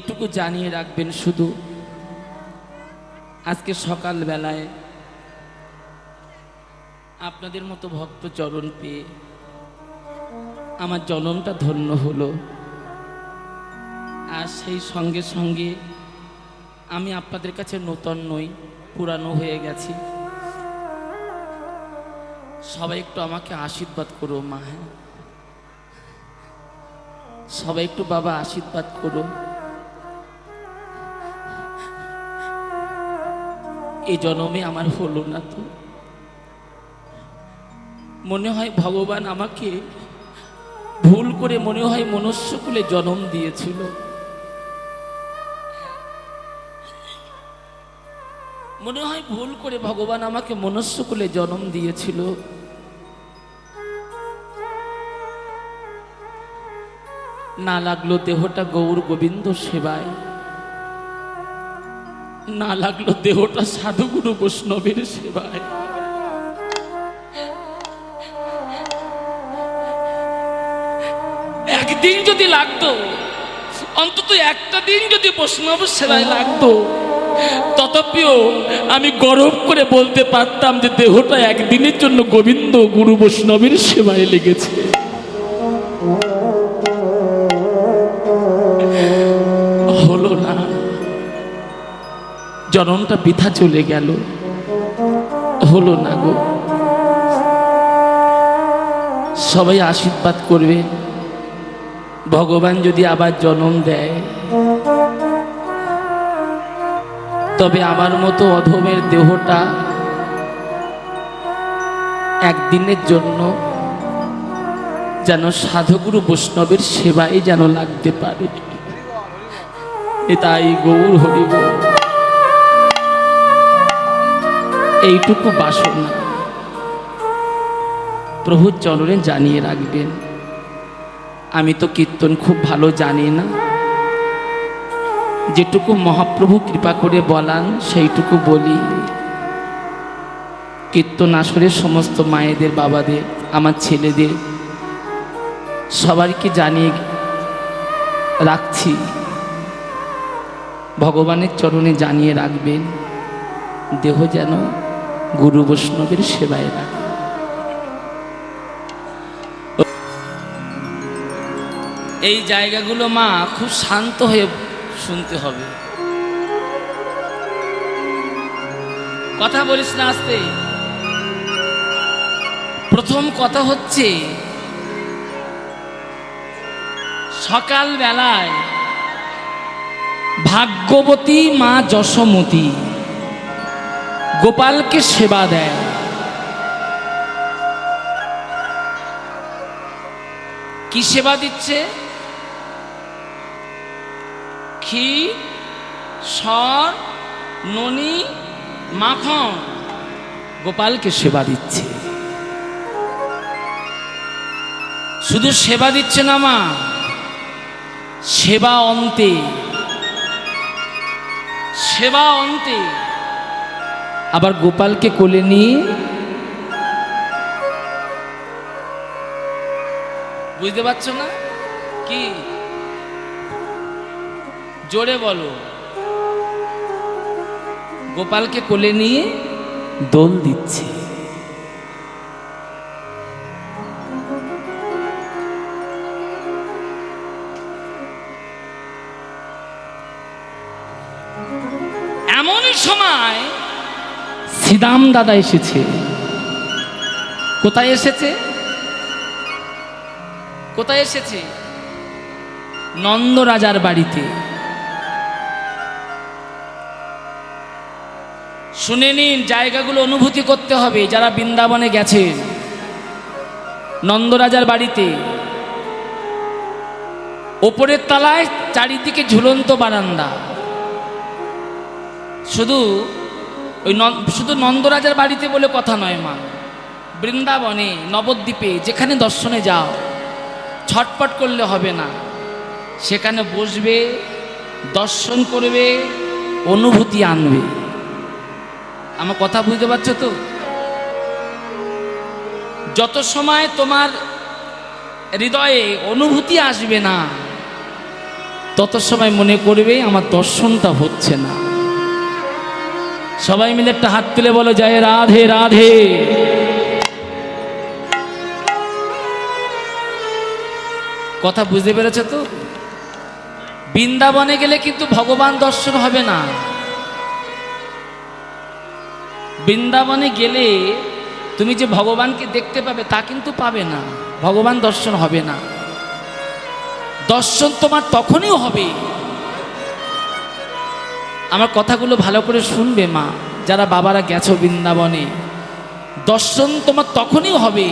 এটুকু জানিয়ে রাখবেন শুধু আজকে সকাল বেলায় আপনাদের মতো ভক্ত চরণ পেয়ে আমার জনমটা ধন্য হলো। আর সেই সঙ্গে সঙ্গে আমি আপনাদের কাছে নূতন নই, পুরানো হয়ে গেছি। সবাই একটু আমাকে আশীর্বাদ করো মা। হ্যাঁ, সবাই একটু বাবা আশীর্বাদ করো। এই জন্মে আমার হলো না তো, মনে হয় ভগবান আমাকে ভুল করে মনে হয় মনুষ্যকুলে জন্ম দিয়েছিল। মনে হয় ভুল করে ভগবান আমাকে মনুষ্যকুলে জন্ম দিয়েছিল। না লাগলো দেহটা গৌর গোবিন্দ সেবায়, না লাগলো দেহটা সাধুগুরু বৈষ্ণবের সেবায়। একদিন যদি লাগতো, অন্তত একটা দিন যদি বৈষ্ণব সেবায় লাগতো, তথাপিও আমি গর্ব করে বলতে পারতাম যে দেহটা একদিনের জন্য গোবিন্দ গুরু বৈষ্ণবের সেবায় লেগেছে। হলো না, জনমটা বৃথা চলে গেল। হলো না গো। সবাই আশীর্বাদ করবে, ভগবান যদি আবার জন্ম দেয় তবে আমার মতো অধমের দেহটা একদিনের জন্য যেন সাধুগুরু বৈষ্ণবের সেবায় যেন লাগতে পারে। তাই গৌর হরি বল। এইটুকু বাসনা প্রভুর চরণে জানিয়ে রাখবেন। আমি তো কীর্তন খুব ভালো জানি না, যেটুকু মহাপ্রভু কৃপা করে বলান সেইটুকু বলি। কীর্তন আসরে সমস্ত মায়েদের, বাবাদের, আমার ছেলেদের সবাইকে জানিয়ে রাখছি, ভগবানের চরণে জানিয়ে রাখবেন দেহ যেন গুরু বৈষ্ণবের সেবায় রাখে। এই জায়গাগুলো মা খুব শান্ত হয়ে শুনতে হবে। কথা বলিস না আস্তে। প্রথম কথা হচ্ছে, সকাল বেলায় ভাগ্যবতী মা যশোমতী গোপালকে সেবা দেয়। কি সেবা দিচ্ছে? ক্ষীর, সর, ননি, মাখন গোপালকে সেবা দিচ্ছে। শুধু সেবা দিচ্ছে না মা, সেবা অন্তে, সেবা অন্তে আবার গোপালকে কোলে নিয়ে, বুঝতে পারছো না কি? জোরে বলো। গোপালকে কোলে নিয়ে দোল দিচ্ছে। এমনই সময় শ্রীদাম দাদা এসেছে। কোথায় এসেছে? কোথায় এসেছে? নন্দ রাজার বাড়িতে। শুনে নিন, জায়গাগুলো অনুভূতি করতে হবে যারা বৃন্দাবনে গেছেন। নন্দ রাজার বাড়িতে ওপরের তলায় চারিদিকে ঝুলন্ত বারান্দা। শুধু নন্দরাজার বাড়িতে বলে কথা নয় মা, বৃন্দাবনে, নবদ্বীপে যেখানে দর্শনে যাও, ছটপট করলে হবে না। সেখানে বসবে, দর্শন করবে, অনুভূতি আনবে। আমার কথা বুঝতে পারছো তো? যত সময় তোমার হৃদয়ে অনুভূতি আসবে না, তত সময় মনে করবে আমার দর্শনটা হচ্ছে না। সবাই মিলে একটা হাত তুলে বলো, জয় রাধে রাধে। কথা বুঝতে পেরেছো তো? বৃন্দাবনে গেলে কিন্তু ভগবান দর্শন হবে না। বৃন্দাবনে গেলে তুমি যে ভগবানকে দেখতে পাবে তা কিন্তু পাবে না, ভগবান দর্শন হবে না। দর্শন তোমার তখনই হবে, আমার কথাগুলো ভালো করে শুনবে মা, যারা বাবারা গেছো বৃন্দাবনে, দর্শন তোমার তখনই হবে।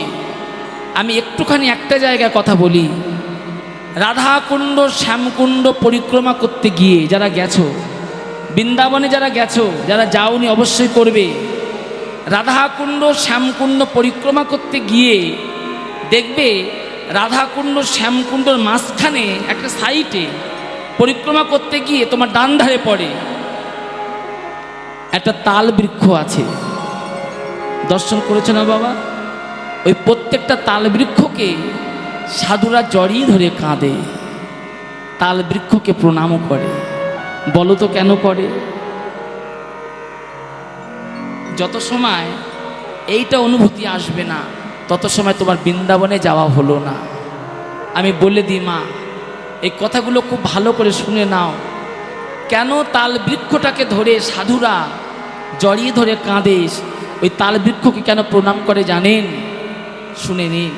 আমি একটুখানি একটা জায়গায় কথা বলি, রাধাকুণ্ড শ্যামকুণ্ড পরিক্রমা করতে গিয়ে যারা গেছো বৃন্দাবনে, যারা গেছো, যারা যাওনি অবশ্যই করবে। রাধাকুণ্ড শ্যামকুণ্ড পরিক্রমা করতে গিয়ে দেখবে রাধাকুণ্ড শ্যামকুণ্ডর মাঝখানে একটা সাইটে পরিক্রমা করতে গিয়ে তোমার ডান ধারে পড়ে একটা তাল বৃক্ষ আছে। দর্শন করেছো না বাবা? ওই প্রত্যেকটা তাল বৃক্ষকে সাধুরা জড়িয়ে ধরে কাঁদে, তাল বৃক্ষকে প্রণামও করে। বলো তো কেন করে? যত সময় এইটা অনুভূতি আসবে না তত সময় তোমার বৃন্দাবনে যাওয়া হলো না। আমি বলে দিই মা, এই কথাগুলো খুব ভালো করে শুনে নাও। কেন তাল বৃক্ষটাকে ধরে সাধুরা জড়িয়ে ধরে কাঁদে, ওই তাল বৃক্ষকে কেন প্রণাম করে জানেন? শুনে নিন।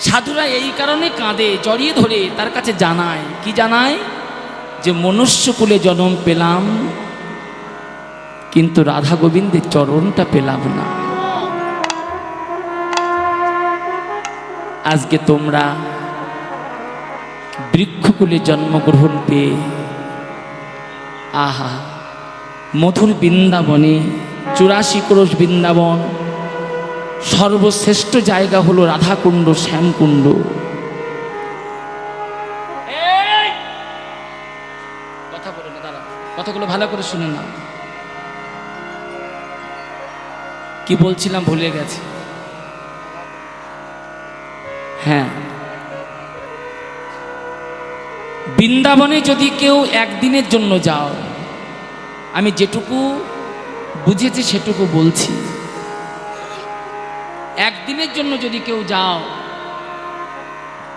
সাধুরা এই কারণে কাঁদে, জড়িয়ে ধরে তার কাছে জানায়, কি জানায়? যে মনুষ্যকুলে জন্ম পেলাম কিন্তু রাধা গোবিন্দের চরণটা পেলাম না। আজকে তোমরা বৃক্ষকুলে জন্মগ্রহণ পেয়ে আহা মধুর বৃন্দাবনে, 84 ক্রোশ বৃন্দাবন, সর্বশ্রেষ্ঠ জায়গা হলো রাধাকুণ্ড শ্যামকুণ্ড। কথা বলো না দাঁড়া, কথাগুলো ভালো করে শুনে না। কি বলছিলাম ভুলে গেছি। হ্যাঁ, বৃন্দাবনে যদি কেউ একদিনের জন্য যাও, আমি যেটুকু বুঝেছি সেটুকু বলছি, একদিনের জন্য যদি কেউ যাও,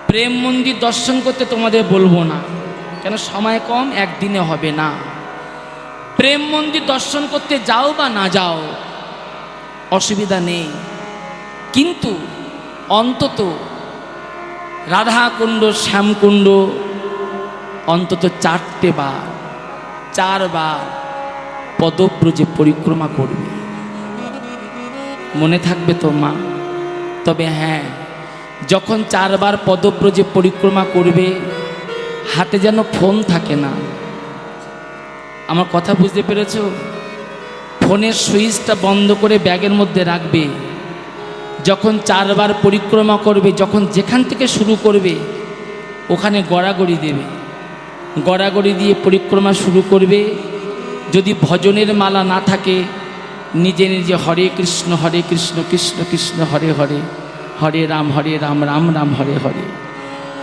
প্রেম মন্দির দর্শন করতে তোমাদের বলবো না, কেন সময় কম, একদিনে হবে না। প্রেম মন্দির দর্শন করতে যাও বা না যাও অসুবিধা নেই, কিন্তু অন্তত রাধাকুণ্ড শ্যামকুণ্ড অন্তত 4টে বার, 4 বার পদব্রজে পরিক্রমা করবে। মনে থাকবে তো মা? তবে হ্যাঁ, যখন 4 বার পদব্রজে পরিক্রমা করবে হাতে যেন ফোন থাকে না। আমার কথা বুঝতে পেরেছো? ফোনের সুইচটা বন্ধ করে ব্যাগের মধ্যে রাখবে। যখন 4 বার পরিক্রমা করবে, যখন যেখান থেকে শুরু করবে ওখানে গড়াগড়ি দেবে, গড়াগড়ি দিয়ে পরিক্রমা শুরু করবে। যদি ভজনের মালা না থাকে, নিজে নিজে হরে কৃষ্ণ কৃষ্ণ কৃষ্ণ হরে হরে, হরে রাম রাম রাম হরে হরে,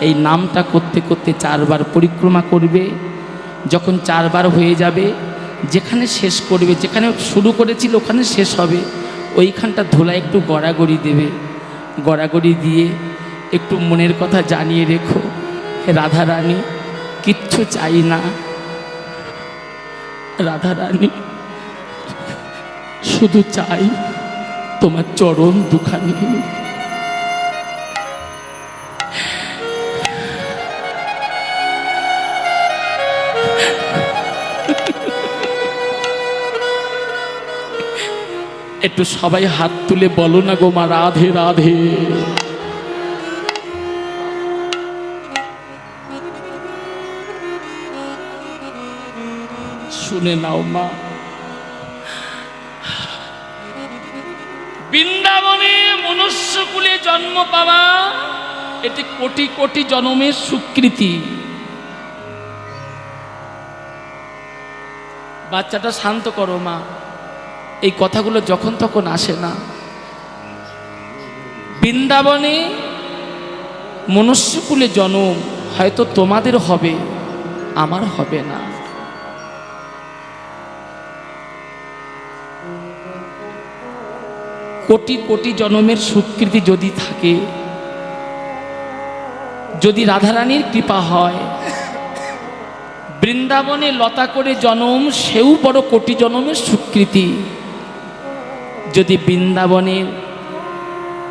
এই নামটা করতে করতে 4 বার পরিক্রমা করবে। যখন 4 বার হয়ে যাবে, যেখানে শেষ করবে, যেখানে শুরু করেছিল ওখানে শেষ হবে, ওইখানটা ধুলা একটু গড়াগড়ি দেবে। গড়াগড়ি দিয়ে একটু মনের কথা জানিয়ে রেখো, হে রাধা রানী কিচ্ছু চাই না, রাধা রানী শুধু চাই তোমার চরণ দুখানি। একটু সবাই হাত তুলে বলো না গো মা, রাধে রাধে। শুনে নাও মা, বৃন্দাবনে মনুষ্যকুলে জন্ম পাওয়া এটি কোটি কোটি জন্মের স্বীকৃতি। বাচ্চাটা শান্ত করো মা, এই কথাগুলো যখন তখন আসে না। বৃন্দাবনে মনুষ্যকুলে জন্ম হয়তো তোমাদের হবে, আমার হবে না। কোটি কোটি জন্মের স্বীকৃতি যদি থাকে, যদি রাধারানীর কৃপা হয়, বৃন্দাবনে লতা করে জন্ম সেও বড় কোটি জন্মের স্বীকৃতি। যদি বৃন্দাবনের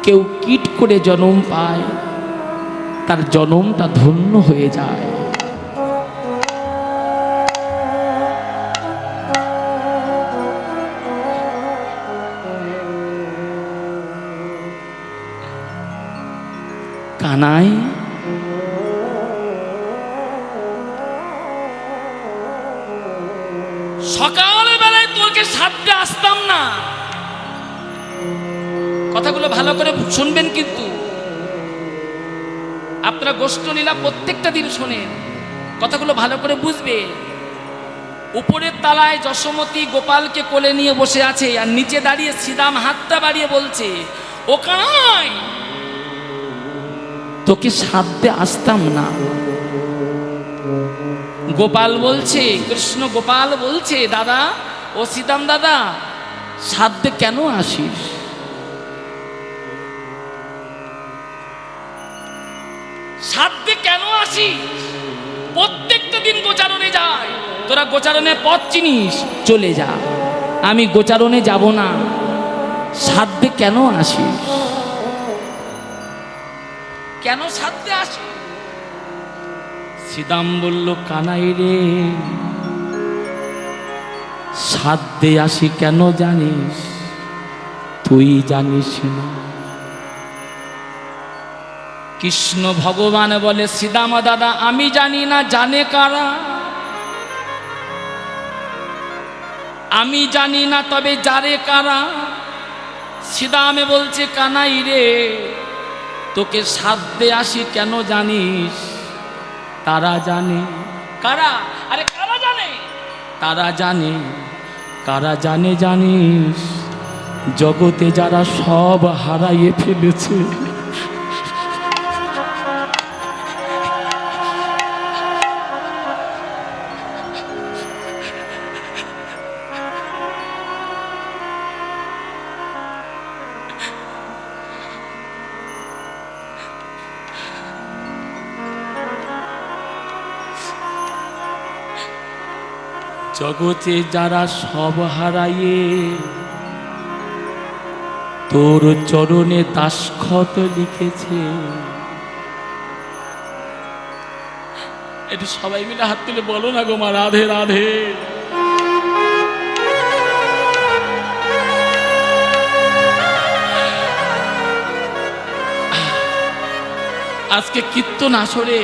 কেউ কীট করে জন্ম পায়, তার জন্মটা ধন্য হয়ে যায়। কানাই সকালবেলায় তোকে সাথে আসতাম না। কথাগুলো ভালো করে শুনবেন, কিন্তু আপনারা গোষ্ঠলীলা প্রত্যেকটা দিন শোনেন, কথাগুলো ভালো করে বুঝবে। উপরের তলায় যশোমতী গোপালকে কোলে নিয়ে বসে আছে, আর নিচে দাঁড়িয়ে শ্রীদাম হাতটা বাড়িয়ে বলছে, ও কানাই তোকে সাথে আসতাম না। গোপাল বলছে, কৃষ্ণ গোপাল বলছে, দাদা ও শ্রীদাম দাদা, সাথে কেন আসিস? সাথে কেন আসিস? প্রত্যেকটা দিন গোচারণে যায়, তোরা গোচারণে পথ চিনিস, চলে যা। আমি গোচারণে যাব না, সাথে কেন আসিস? কেন সাথে আসিস? শ্রীদাম বলল, কানাই রে, সাথে আসি কেন জানিস? তুই জানিস না। কৃষ্ণ ভগবান বলে, শ্রীদাম দাদা আমি জানি না, জানে কারা? আমি জানি না, তবে যারে কারা। শ্রীদামে বলছে, কানাই রে, তোকে সাথে আসি কেন জানিস? তারা জানে। কারা? আরে কারা জানে? তারা জানে। কারা জানে জানিস? জগতে যারা সব হারাইয়ে ফেলেছে। জগতে যারা সব হারাইয়ে তোর চরণে দাসখত লিখেছে। একটু সবাই মিলে হাত তুলে বলো না গো মা, রাধে রাধে। আজকে কীর্তন আসরে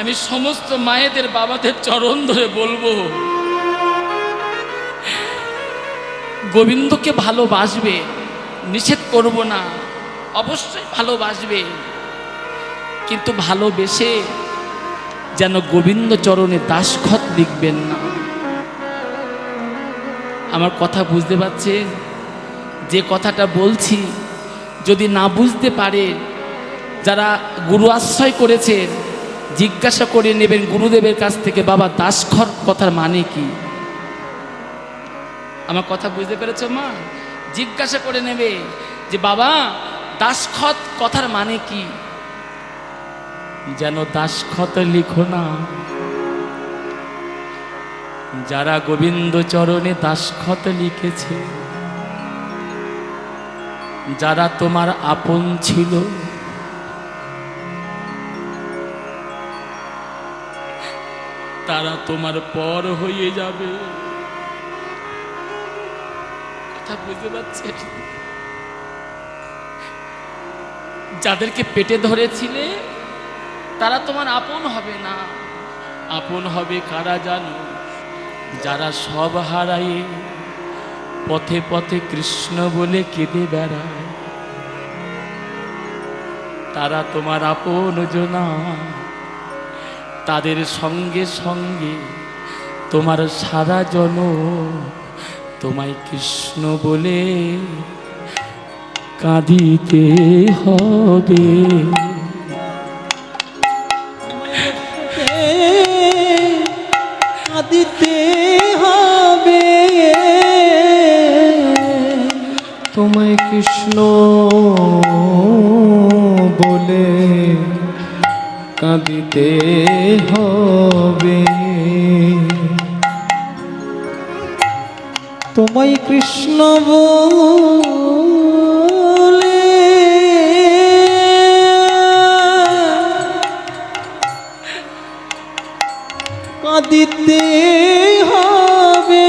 আমি সমস্ত মায়েদের বাবাদের চরণ ধরে বলবো, গোবিন্দকে ভালোবাসবে, নিষেধ করব না, অবশ্যই ভালোবাসবে, কিন্তু ভালোবেসে যেন গোবিন্দ চরণে দাসখত লিখবেন না। আমার কথা বুঝতে পারছেন? যে কথাটা বলছি যদি না বুঝতে পারে, যারা গুরু আশ্রয় করেছেন জিজ্ঞাসা করে নেবেন গুরুদেবের কাছ থেকে, বাবা দাসখত কথার মানে কি? আমার কথা বুঝতে পেরেছ মা? জিজ্ঞাসা করে নেবে যে বাবা দাসখত কথার মানে কি? যেন দাসখত লিখো না। যারা গোবিন্দ চরণে দাসখত লিখেছে, যারা তোমার আপন ছিল, তারা তোমার পর হয়ে যাবে। কথা বুঝতে পারছেন? যাদেরকে পেটে ধরেছিলে তারা তোমার আপন হবে না। আপন হবে কারা জানো? যারা সব হারায়ে পথে পথে কৃষ্ণ বলে কেঁদে বেড়ায়, তারা তোমার আপন জনা। তাদের সঙ্গে সঙ্গে তোমার সারা জনম তোমায় কৃষ্ণ বলে কাঁদিতে হবে। কাঁদিতে হবে তোমায় কৃষ্ণ বলে কাঁদিতে হবে তোমায় কৃষ্ণ বলে কাঁদিতে হবে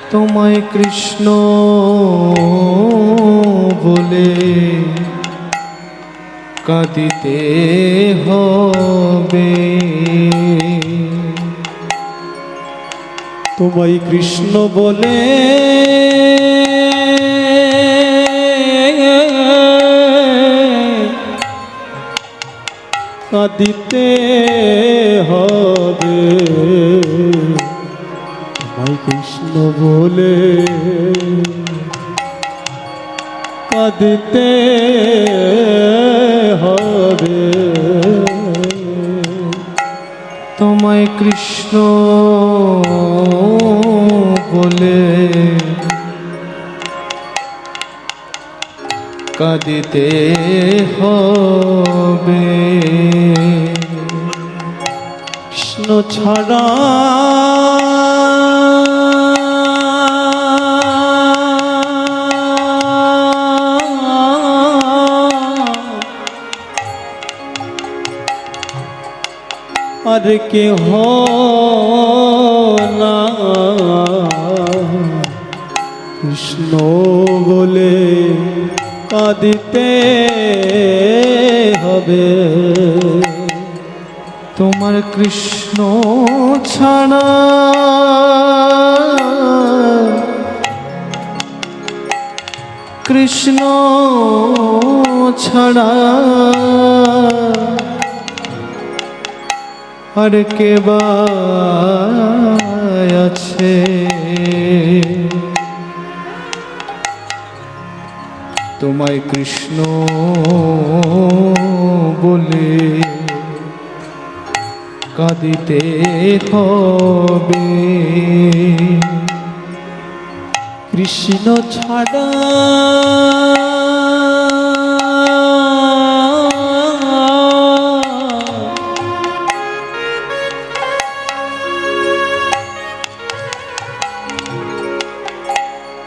তোমায় কৃষ্ণ বলে কাঁদিতে হবে তোমায় কৃষ্ণ বলে কাঁদিতে হবে তোমায় কৃষ্ণ বলে কাঁদিতে হবে তোমায় কৃষ্ণ বলে কাঁদিতে হবে কৃষ্ণ ছাড়া আর কেহ না কৃষ্ণ বলে কাঁদিতে হবে তোমার কৃষ্ণ ছাড়া কৃষ্ণ ছাড়া আর কে বা আছে তোমায় কৃষ্ণ বলে কাঁদিতে হবে কৃষ্ণ ছাড়া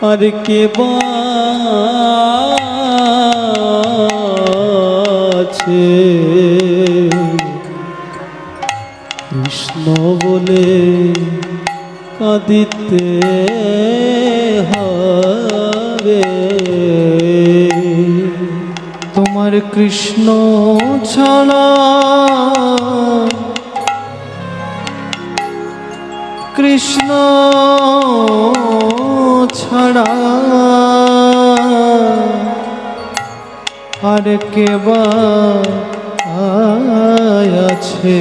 আর কে বা আছে কৃষ্ণ বলে কাঁদিতে হবে তোমার কৃষ্ণ ছাড়া কৃষ্ণ ছাড়া আর কে বা আছে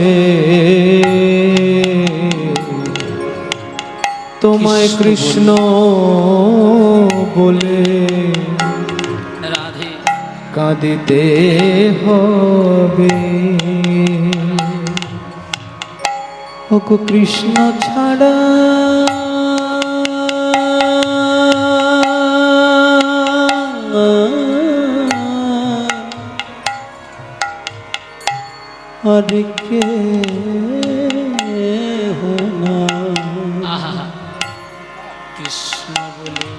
তোমায় কৃষ্ণ বলে রাধে কাঁদিতে হবে ওগো কৃষ্ণ ছাড়া আর কে না আহা কৃষ্ণ বলে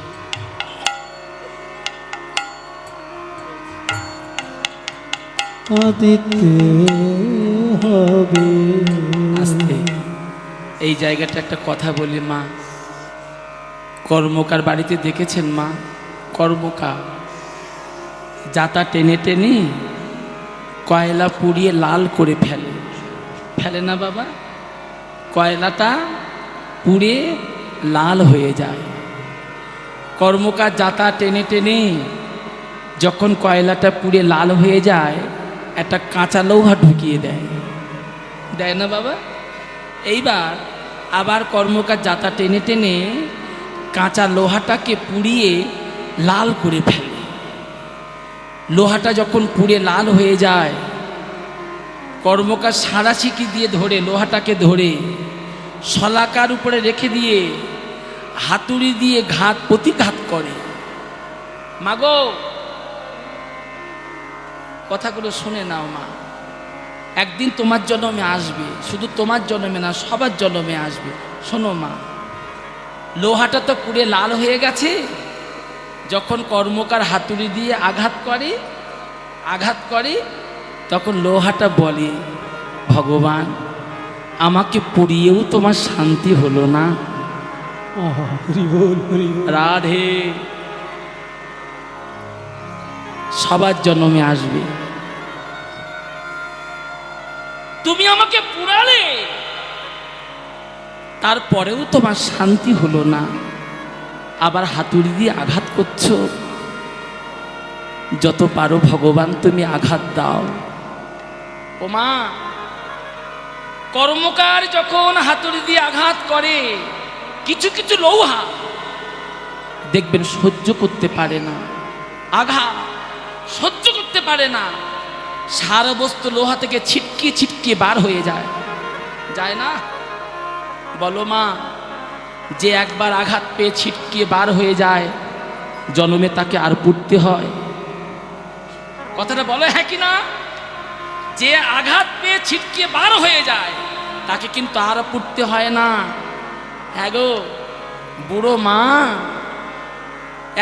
কাঁদিতে হবে আস্তে এই জায়গাটা একটা কথা বলি মা কর্মকার বাড়িতে দেখেছেন মা কর্মকার জাতা টেনে টেনে কয়লা পুড়িয়ে লাল করে ফেলে ফেলে না বাবা কয়লাটা পুড়ে লাল হয়ে যায় কর্মকার জাতা টেনে টেনে যখন কয়লাটা পুড়ে লাল হয়ে যায় একটা কাঁচা লৌহা ঢুকিয়ে দেয় দেয় না বাবা এইবার আবার কর্মকার জাতা টেনে টেনে কাঁচা লোহাটাকে পুড়িয়ে লাল করে ফেলে লোহাটা যখন পুড়ে লাল হয়ে যায় কর্মকার সাঁড়াশিকি দিয়ে ধরে, লোহাটাকে ধরে শলাকার উপরে রেখে দিয়ে হাতুড়ি দিয়ে প্রতিঘাত করে। মাগো, কথাগুলো শুনে নাও মা, একদিন তোমার জন্মে আসবে, শুধু তোমার জন্মে না, সবার জন্মে আসবে। শোনো মা, লোহাটা তো পুড়ে লাল হয়ে গেছে। যখন কর্মকার হাতুড়ি দিয়ে আঘাত করে তখন লোহাটা বলে, ভগবান, আমাকে পুড়িয়েও তোমার শান্তি হলো না। হরি বল, হরি বল। রাধে, সবার জন্মে আসবে, তুমি আমাকে পুড়ালে, তারপরেও তোমার শান্তি হলো না, আবার হাতুড়ি দিয়ে আঘাত করছো। যত পারো ভগবান তুমি আঘাত দাও। ও মা, কর্মকার যখন হাতুড়ি দিয়ে আঘাত করে, কিছু কিছু লোহা দেখবেন সহ্য করতে পারে না, আঘাত সহ্য করতে পারে না, সারা বস্তু লোহা থেকে ছিটকে ছিটকে বার হয়ে যায় না? বলো মা, যে একবার আঘাত পেয়ে ছিটকে বার হয়ে যায়, জন্মে তাকে আর পুড়তে হয়? কথাটা বলো হ্যাঁ কি না? যে আঘাত পেয়ে ছিটকে বার হয়ে যায়, তাকে কিন্তু আর পুড়তে হয় না। হ্যাঁ গো বুড়ো মা,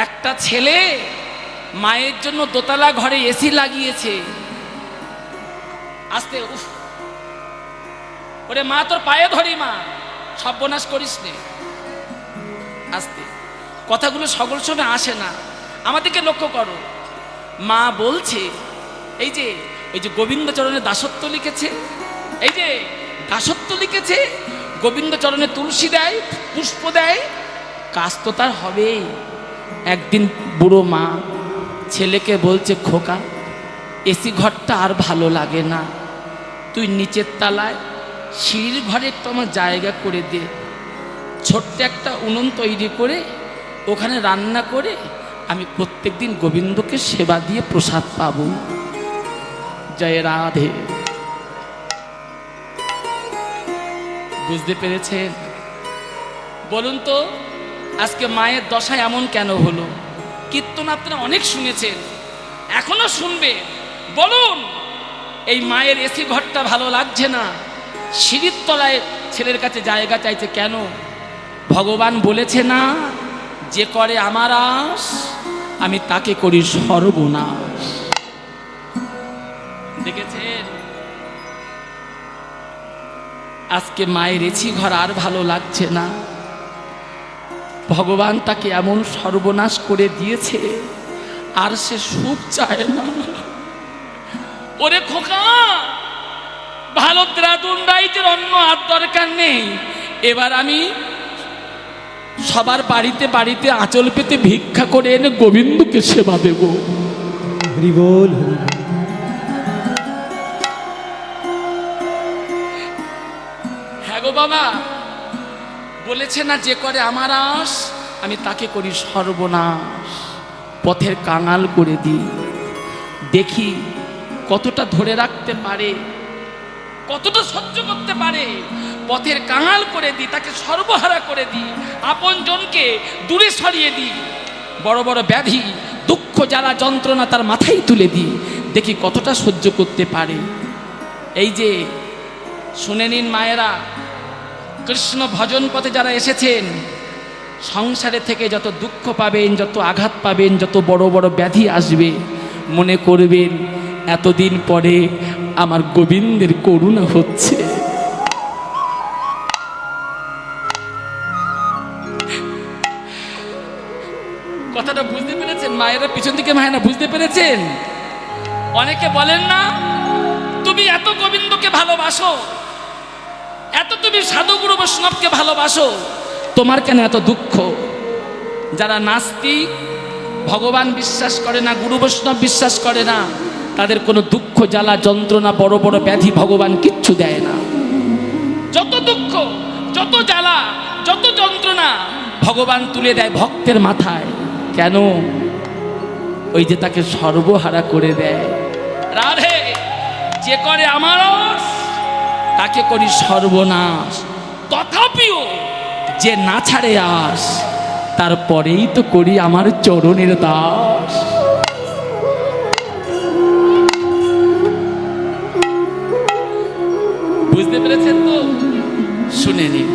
একটা ছেলে মায়ের জন্য দোতলা ঘরে এসি লাগিয়েছে। আস্তে, উফ, ওরে মা, তোর পায়ে ধরি মা, সর্বনাশ করিস নে। আস্তে, কথাগুলো সকল সময় আসে না, আমাদেরকে লক্ষ্য করো। মা বলছে, এই যে গোবিন্দচরণে দাসত্ব লিখেছে, এই যে দাসত্ব লিখেছে, গোবিন্দচরণে তুলসী দেয়, পুষ্প দেয়, কাজ তো তার হবেই। একদিন বুড়ো মা ছেলেকে বলছে, খোকা, এসি ঘরটা আর ভালো লাগে না, তুই নিচের তলায় সিঁড়ির ঘরে একটু আমার জায়গা করে দে, ছোট্ট একটা উনুন তৈরি করে ওখানে রান্না করে আমি প্রত্যেকদিন গোবিন্দকে সেবা দিয়ে প্রসাদ পাবো। জয় রাধে। বুঝতে পেরেছেন? বলুন তো, আজকে মায়ের দশা এমন কেন হলো? কীর্তন আপনারা অনেক শুনেছেন, এখনো শুনবে। বলুন, এই মায়ের এসি ঘরটা ভালো লাগছে না, সিঁড়ির তলায় ছেলের কাছে জায়গা চাইছে কেন? ভগবান বলেছে না, যে করে আমার আশ, আমি তাকে করি সর্বনাশ। দেখেছেন? আজকে মায়ের এসি ঘর আর ভালো লাগছে না, ভগবান তাকে এমন সর্বনাশ করে দিয়েছে, আর সে সুখ চায় না। ওরে খোকা, ভালো ত্রাতুন রাইতের অন্য আর দরকার নেই, এবার আমি সবার বাড়িতে বাড়িতে আঁচল পেতে ভিক্ষা করে এনে গোবিন্দকে সেবা দেব। হরি বল, হরি বল। হ্যাঁ গো বাবা, বলেছে না, যে করে আমার আশ, আমি তাকে করি সর্বনাশ। পথের কাঙাল করে দিই, দেখি কতটা ধরে রাখতে পারে, কতটা সহ্য করতে পারে। পথের কাঙাল করে দিই, তাকে সর্বহারা করে দিই, আপন জনকে দূরে সরিয়ে দিই, বড় বড় ব্যাধি, দুঃখ, জ্বালা, যন্ত্রণা তার মাথায় তুলে দিই, দেখি কতটা সহ্য করতে পারে। এই যে শুনে নিন মায়েরা, কৃষ্ণ ভজন পথে যারা এসেছেন, সংসারে থেকে যত দুঃখ পাবেন, যত আঘাত পাবেন, যত বড় বড় ব্যাধি আসবে, মনে করবেন এতদিন পরে আমার গোবিন্দের করুণা হচ্ছে। কথাটা বুঝতে পেরেছেন? মায়েরা পিছন দিকে মায়েরা বুঝতে পেরেছেন? অনেকে বলেন না, তুমি এত গোবিন্দকে ভালোবাসো, এত তুমি সাধুগুরু বৈষ্ণবকে ভালোবাসো, তোমার কেন এত দুঃখ? যারা নাস্তিক, ভগবান বিশ্বাস করে না, গুরু বৈষ্ণব বিশ্বাস করে না, তাদের কোনো দুঃখ, জ্বালা, যন্ত্রণা, বড় বড় ব্যাধি ভগবান কিচ্ছু দেয় না। যত দুঃখ, যত জ্বালা, যত যন্ত্রণা ভগবান তুলে দেয় ভক্তের মাথায়। কেন? ওই যে তাকে সর্বহারা করে দেয়। রাধে, যে করে আমার তাকে করি সর্বনাশ, তথাপিও যে না ছাড়ে আস, তারপরেই তো করি আমার চরণের দাস। বুঝতে পেরেছেন তো? শুনে নিন,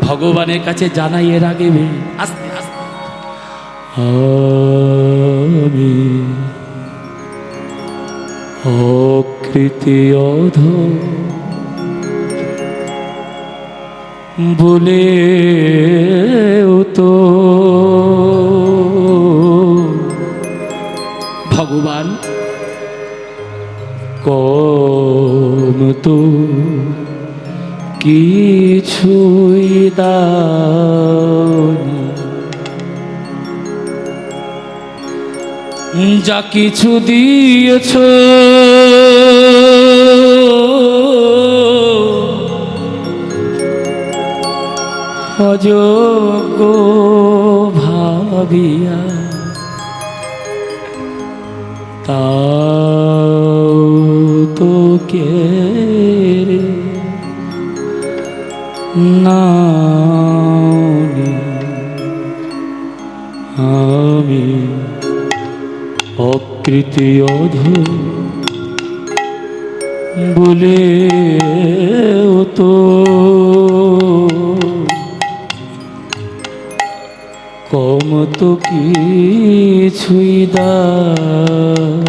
ভগবানের কাছে জানাই এর আগে আস্তে আস্তে। আমি অকৃতি অধম বলে তো ভগবান কম তো কিছুই দাওনি, যা কিছু দিয়েছ অযোগ্য ভাবিয়া, তাও তো কেড়ে নাওনি। আমি অকৃতি অধম বলে তো কম তো কিছুই দাও।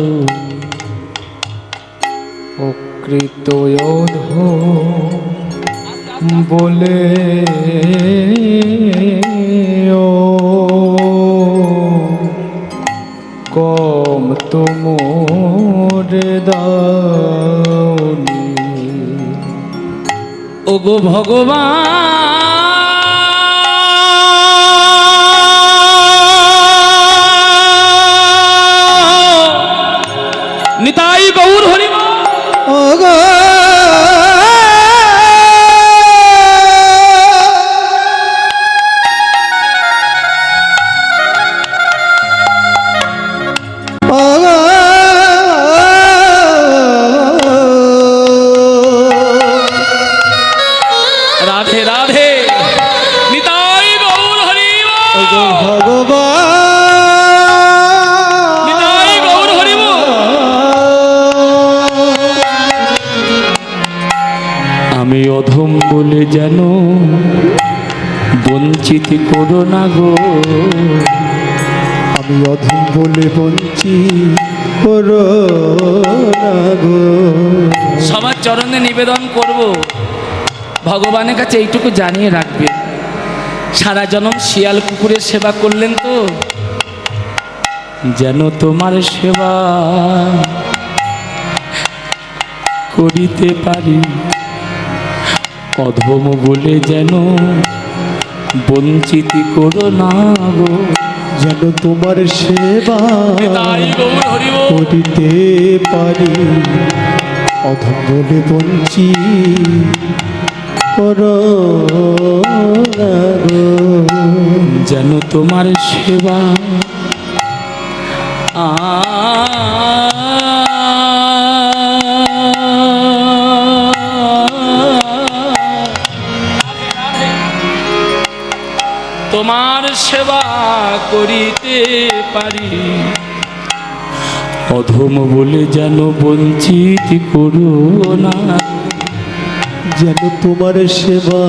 অকৃত অধম বলে কম তো মোরে দাওনি। ওগো ভগবান, নিতাই গৌর হরি বল। ওগো রাধে রাধে, নিতাই গৌর হরি বল। ভগবান, নিতাই গৌর হরি বল। আমি অধম বলে যেন বঞ্চিত করো না গো, আমি অধম বলে বঞ্চিত করো না গো। সবার চরণে নিবেদন করব, ভগবানের কাছে এইটুকু জানিয়ে রাখবে, সারা জনম শিয়াল কুকুরের সেবা করলেন তো, যেন তোমার সেবা করিতে পারি। অধম বলে যেন বঞ্চিত করো না গো, যেন তোমার সেবা নিতাই গৌর হরি বল। করিতে পারি। অধম বলে বঞ্চিত করো না গো। যেন তোমার সেবা তোমার সেবা করিতে পারি। অধম বলে যেন বঞ্চিত করো না, যেন তোমার সেবা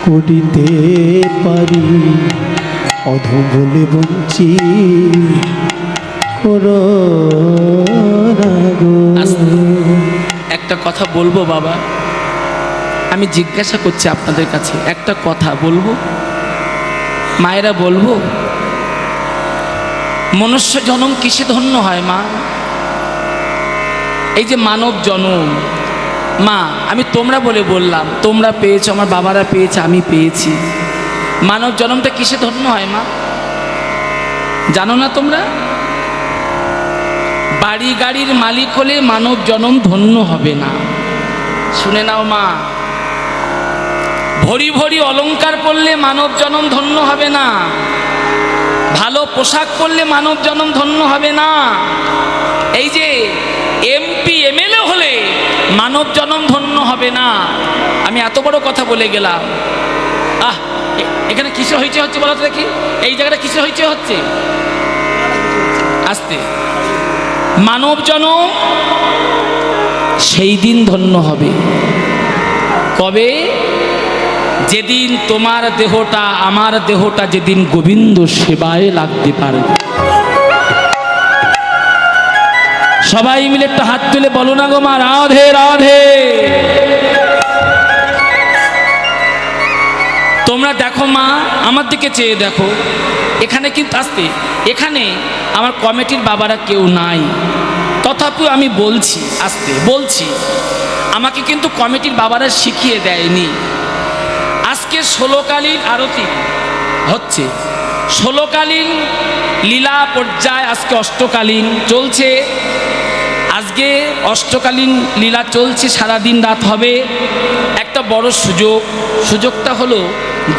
করিতে পারি। অধম বলে বঞ্চিত করো না গো। একটা কথা বলবো বাবা, আমি জিজ্ঞাসা করছি আপনাদের কাছে, একটা কথা বলবো মায়েরা, বলবো মনুষ্য জনম কিসে ধন্য হয় মা? এই যে মানব জনম, মা আমি তোমরা বলে বললাম, তোমরা পেয়েছো, আমার বাবারা পেয়েছে, আমি পেয়েছি। মানব জনমটা কিসে ধন্য হয় মা জানো না তোমরা? বাড়ি গাড়ির মালিক হলে মানব জনম ধন্য হবে না। শুনে নাও মা, ভরি ভরি অলংকার পরলে মানব জনম ধন্য হবে না, ভালো পোশাক পরলে মানব জনম ধন্য হবে না। এই যে এমপি এমএলএ হলে মানব জনম ধন্য হবে না। আমি এত বড় কথা বলে গেলাম। এখানে কিসে হইচে হচ্ছে বলো তো দেখি, এই জায়গাটা কিসে হইচে হচ্ছে? আস্তে। মানব জনম সেই দিন ধন্য হবে কবে? যেদিন তোমার দেহটা আমার দেহটা যেদিন গোবিন্দ সেবায় লাগতে পারবে। সবাই মিলে একটা হাত তুলে বলো না গো মা, রাধে রাধে। তোমরা দেখো মা, আমার দিকে চেয়ে দেখো। এখানে কিন্তু আসতে, এখানে আমার কমিটির বাবারা কেউ নাই, তথাপিও আমি বলছি, আসতে বলছি, আমাকে কিন্তু কমিটির বাবারা শিখিয়ে দেয়নি। আজকে 16কালীন আরতি হচ্ছে, 16কালীন লীলা পর্যায়, আজকে অষ্টকালীন চলছে। আজকে অষ্টকালীন লীলা চলছে, সারাদিন রাত হবে। একটা বড় সুযোগ, সুযোগটা হলো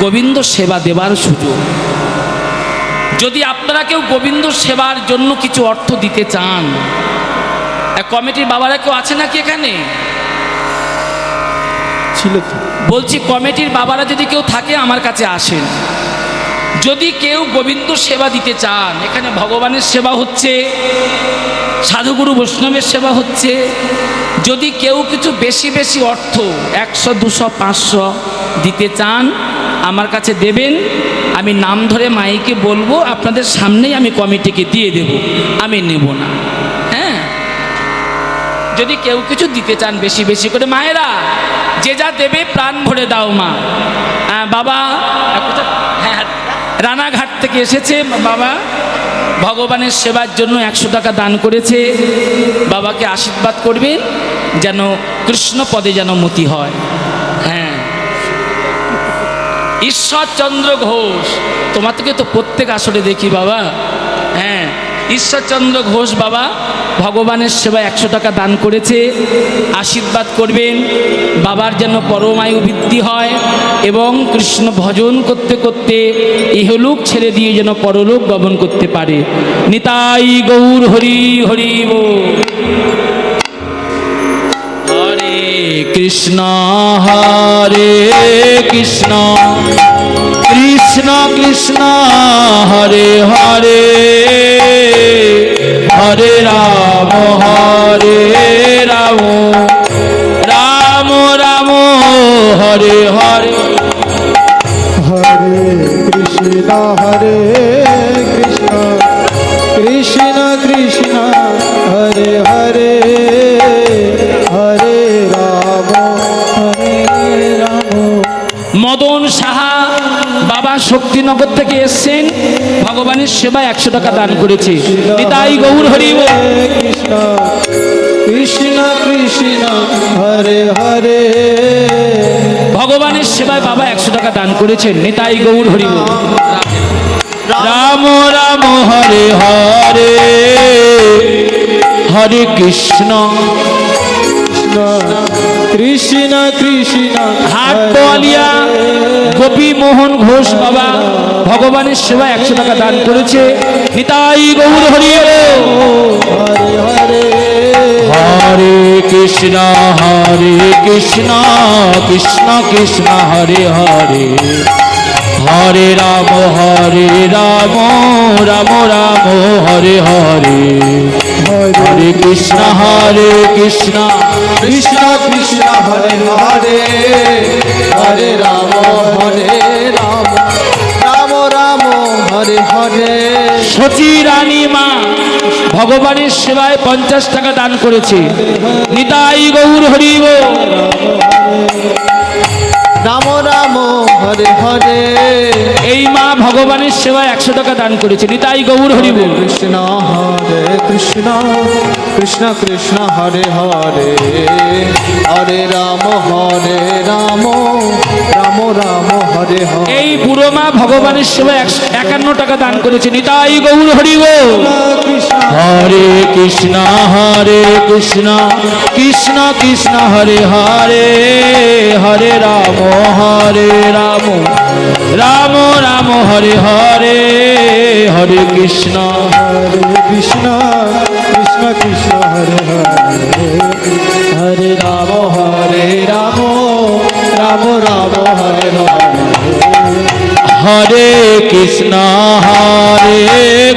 গোবিন্দ সেবা দেবার সুযোগ। যদি আপনারা কেউ গোবিন্দ সেবার জন্য কিছু অর্থ দিতে চান, কমিটির বাবারা কেউ আছে নাকি এখানে? ছিল তো। বলছি কমিটির বাবারা যদি কেউ থাকে আমার কাছে আসেন। যদি কেউ গোবিন্দ সেবা দিতে চান, এখানে ভগবানের সেবা হচ্ছে, সাধুগুরু বৈষ্ণবের সেবা হচ্ছে। যদি কেউ কিছু বেশি বেশি অর্থ 100, 200, 500 দিতে চান আমার কাছে দেবেন। আমি নাম ধরে মাইকে বলবো, আপনাদের সামনেই আমি কমিটিকে দিয়ে দেব, আমি নেব না। হ্যাঁ, যদি কেউ কিছু দিতে চান বেশি বেশি করে, মায়েরা যে যা দেবে প্রাণ ভরে দাও মা। বাবা হ্যাঁ, রানাঘাট থেকে এসেছে বাবা, ভগবানের সেবার জন্য 100 টাকা দান করেছে। বাবাকে আশীর্বাদ করবেন যেন কৃষ্ণ পদে যেন মতি হয়। হ্যাঁ, ঈশ্বরচন্দ্র ঘোষ, তোমার থেকে তো প্রত্যেক আসরে দেখি বাবা। হ্যাঁ, ঈশ্বরচন্দ্র ঘোষ বাবা ভগবানের সেবায় 100 টাকা দান করেছে। আশীর্বাদ করবেন বাবার যেন পরমায়ু বৃদ্ধি হয় এবং কৃষ্ণ ভজন করতে করতে ইহলোক ছেড়ে দিয়ে যেন পরলোক গমন করতে পারে। নিতাই গৌর হরি হরি বল। হরে কৃষ্ণ হরে কৃষ্ণ কৃষ্ণ কৃষ্ণ হরে হরে, হরে রাম হরে রাম, রাম রাম হরে হরে। হরে কৃষ্ণ হরে কৃষ্ণ কৃষ্ণ কৃষ্ণ হরে হরে, হরে রাম হরে রাম। মদন সাহা বাবা শক্তিনগর থেকে এসছেন, ভগবানের সেবায় 100 টাকা দান করেছে। নিতাই গৌর হরি বল। কৃষ্ণ কৃষ্ণ কৃষ্ণ হরে হরে, ভগবানের সেবায় বাবা 100 টাকা দান করেছেন। নিতাই গৌর হরি বল। রাম রাম হরে হরে, হরে কৃষ্ণ কৃষ্ণ কৃষ্ণ। হাট বোয়ালিয়া গোপী মোহন ঘোষ বাবা ভগবানের সেবায় 100 টাকা দান করেছে। নিতাই গৌর হরি বল। হরে হরে, হরে কৃষ্ণ কৃষ্ণ কৃষ্ণ হরে হরে, হরে রাম রাম রাম হরে হরে, হরে কৃষ্ণ কৃষ্ণ কৃষ্ণ কৃষ্ণ হরে হরে, হরে রাম রাম, রাম রাম হরে হরে। সচি রানী মা ভগবানের সেবায় 50 টাকা দান করেছে। নিতাই গৌর হরি বল। রাম রাম হরে হরে, এই মা ভগবানের সেবায় 100 টাকা দান করেছে। নিতাই গৌর হরি বল। কৃষ্ণ হরে কৃষ্ণ কৃষ্ণ কৃষ্ণ হরে হরে, হরে রাম রাম, রাম রাম হরে হরে। এই বুড়ো মা ভগবানের সেবায় 51 টাকা দান করেছে। নিতাই গৌর হরি বল। হরে কৃষ্ণ কৃষ্ণ কৃষ্ণ হরে হরে, হরে রাম রাম, রাম রাম হরে হরে, হরে কৃষ্ণ কৃষ্ণ কৃষ্ণ কৃষ্ণ হরে হরে, কৃষ্ণ হরে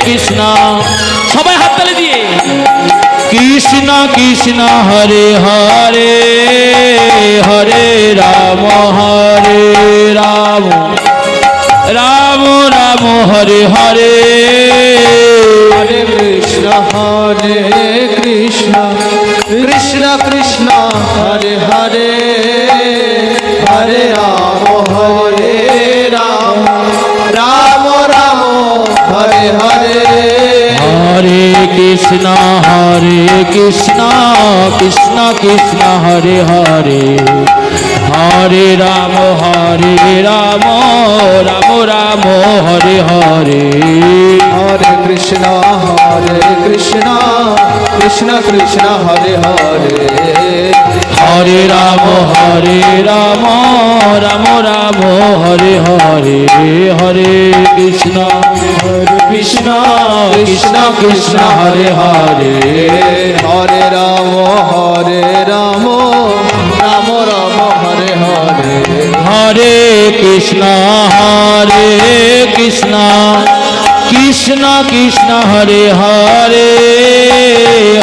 কৃষ্ণ সবাই হাততালি দিয়ে কৃষ্ণ কৃষ্ণ হরে হরে হরে রাম রাম রাম রাম হরে হরে হরে কৃষ্ণ কৃষ্ণ কৃষ্ণ হরে হরে হরে রাম রাম রাম হরে হরে হরে কৃষ্ণ কৃষ্ণ কৃষ্ণ হরে হরে হরে রাম রাম রাম হরে হরে হরে কৃষ্ণ কৃষ্ণ কৃষ্ণ হরে হরে হরে রাম রাম রাম হরে হরে হরে কৃষ্ণ কৃষ্ণ কৃষ্ণ হরে হরে হরে রাম রাম রাম হরে হরে হরে কৃষ্ণ কৃষ্ণ কৃষ্ণ হরে হরে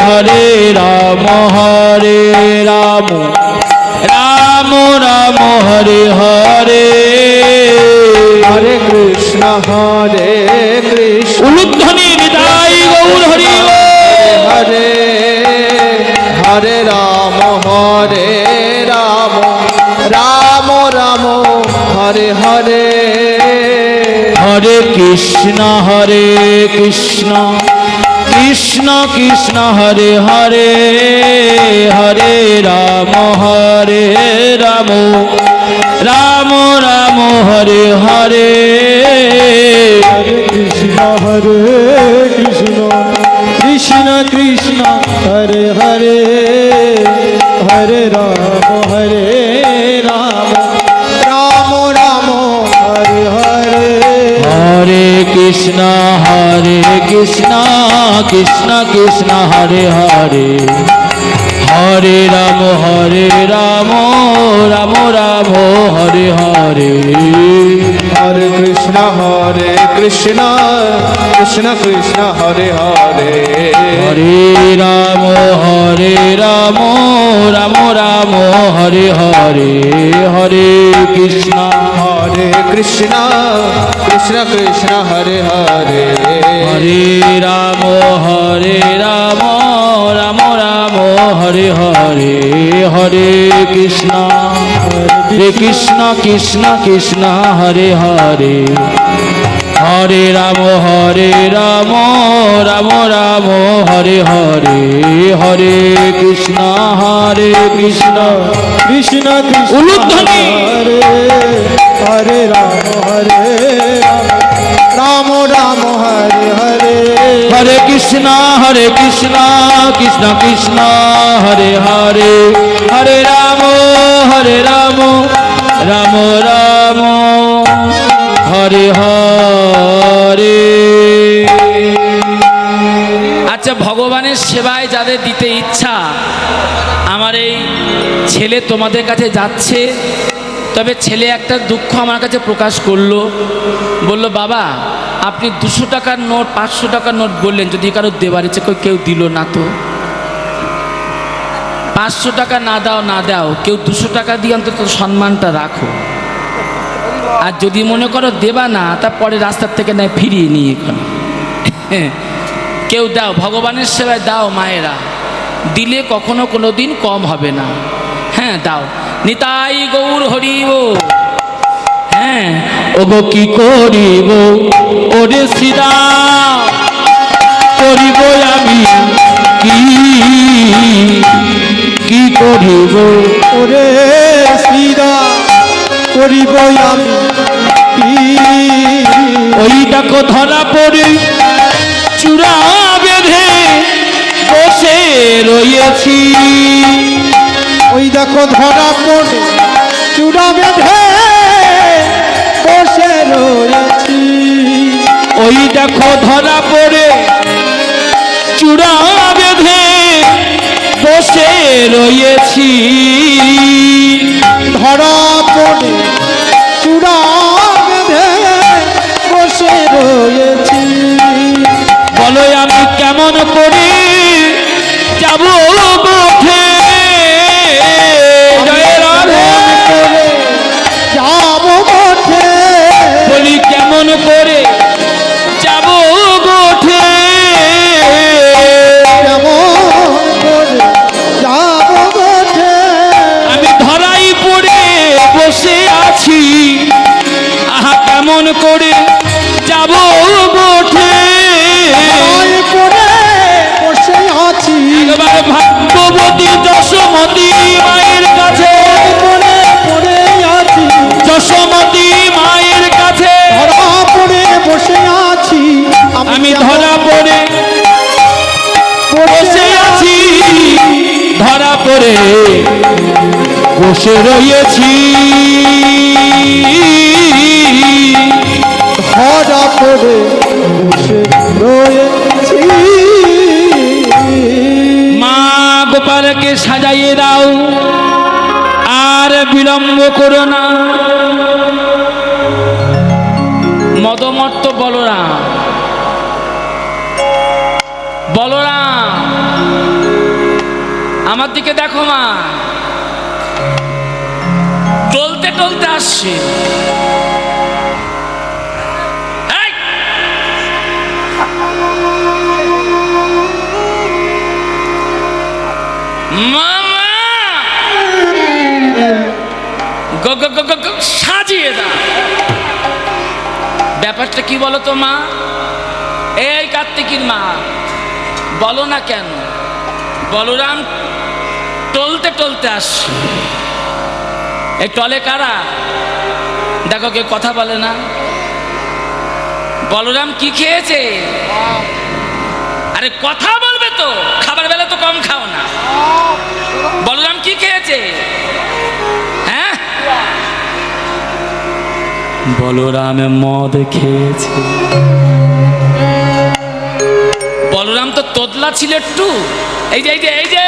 হরে রাম রাম রাম হরে হরে হরে কৃষ্ণ কৃষ্ণ উলুধ্বনি নিতাই গৌর হরি হরে হরে রাম রাম রাম হরে হরে হরে কৃষ্ণ কৃষ্ণ কৃষ্ণ হরে হরে হরে রাম রাম রাম হরে হরে কৃষ্ণ কৃষ্ণ কৃষ্ণ হরে হরে হরে রাম রাম রাম হরে হরে হরে কৃষ্ণ কৃষ্ণ কৃষ্ণ হরে হরে হরে রাম রাম রাম হরে হরে হরে কৃষ্ণ কৃষ্ণ কৃষ্ণ হরে হরে হরে রাম রাম হরে হরে হরে কৃষ্ণ কৃষ্ণ কৃষ্ণ হরে হরে হরে রাম রাম হরে হরে হরে কৃষ্ণ কৃষ্ণ হরে হরে হরে রাম রাম হরে হরে হরে কৃষ্ণ কৃষ্ণ কৃষ্ণ উলুধ্বনি হরে রাম রাম হরে হরে হরে কৃষ্ণ কৃষ্ণ কৃষ্ণ হরে হরে হরে রাম রাম রাম হরে হরে আচ্ছা, ভগবানের সেবায় যাদের দিতে ইচ্ছা, আমার এই ছেলে তোমাদের কাছে যাচ্ছে, তবে ছেলে একটা দুঃখ আমার কাছে প্রকাশ করলো, বলল বাবা আপনি 200 টাকার নোট 500 টাকার নোট বললেন, যদি কারো দেবার ইচ্ছে কেউ দিল না তো, 500 টাকা না দাও কেউ 200 টাকা দিয়ে অন্তত সম্মানটা রাখো, আর যদি মনে করো দেবা না তারপরে রাস্তার থেকে নেয় ফিরিয়ে নিয়ে এখানে কেউ দাও, ভগবানের সেবায় দাও মায়েরা, দিলে কখনো কোনো দিন কম হবে না। হ্যাঁ দাও, নিতাই গৌর হরিব। হ্যাঁ ওগো কি করিব ওরে সিদা করিব আমি কি করিব ওরে শ্রীরা করিব আমি ওই দেখো ধরা পড়ে চূড়া বেঁধে বসে রয়েছি, ওই দেখো ধরা পড়ে চূড়া বেঁধে বসে রয়েছি, ওই দেখো ধরা পড়ে চূড়া বেঁধে বসে রয়েছি, ধরা পড়ে চূড়া বেঁধে বসে কেমন করে যাব গোঠে জয় রাধে করে যাব গোঠে বলি কেমন করে যাব গোঠে কেমন করে যাব গোঠে আমি ধরাই পড়ে বসে আছি আহা কেমন করে যাব গোঠে ভয় করে বসে আছি একবার ভাগ্যবতী যশোমতী মায়ের কাছে পড়ে পড়ে আছি যশোমতী মায়ের কাছে ধরা পড়ে বসে আছি আমি ধরা পড়ে বসে আছি ধরা পড়ে বসে রয়েছি ধরা পড়ে বসে রয়েছি মা গোপালকে সাজাইয়ে দাও আর বিলম্ব করো না মদমত্ত বলরাম, বলরাম আমার দিকে দেখো মা, টলতে টলতে আসছে। এই! মামা সাজিয়ে দাও। ব্যাপারটা কি বলো তো মা? এই কার্তিকের মা, বলো না কেন? বলরাম টলতে টলতে আসছে। এই টলে কারা? দেখো কেউ কথা বলে না। বলরাম কি খেয়েছে? আরে কথা বলবে তো, খাবার বেলা তো কম খাও না। বলরাম কি খেয়েছে? হ্যাঁ, বলরাম মদ খেয়েছে। বলরাম তো তোতলা ছিল একটু। এই যে এই যে এই যে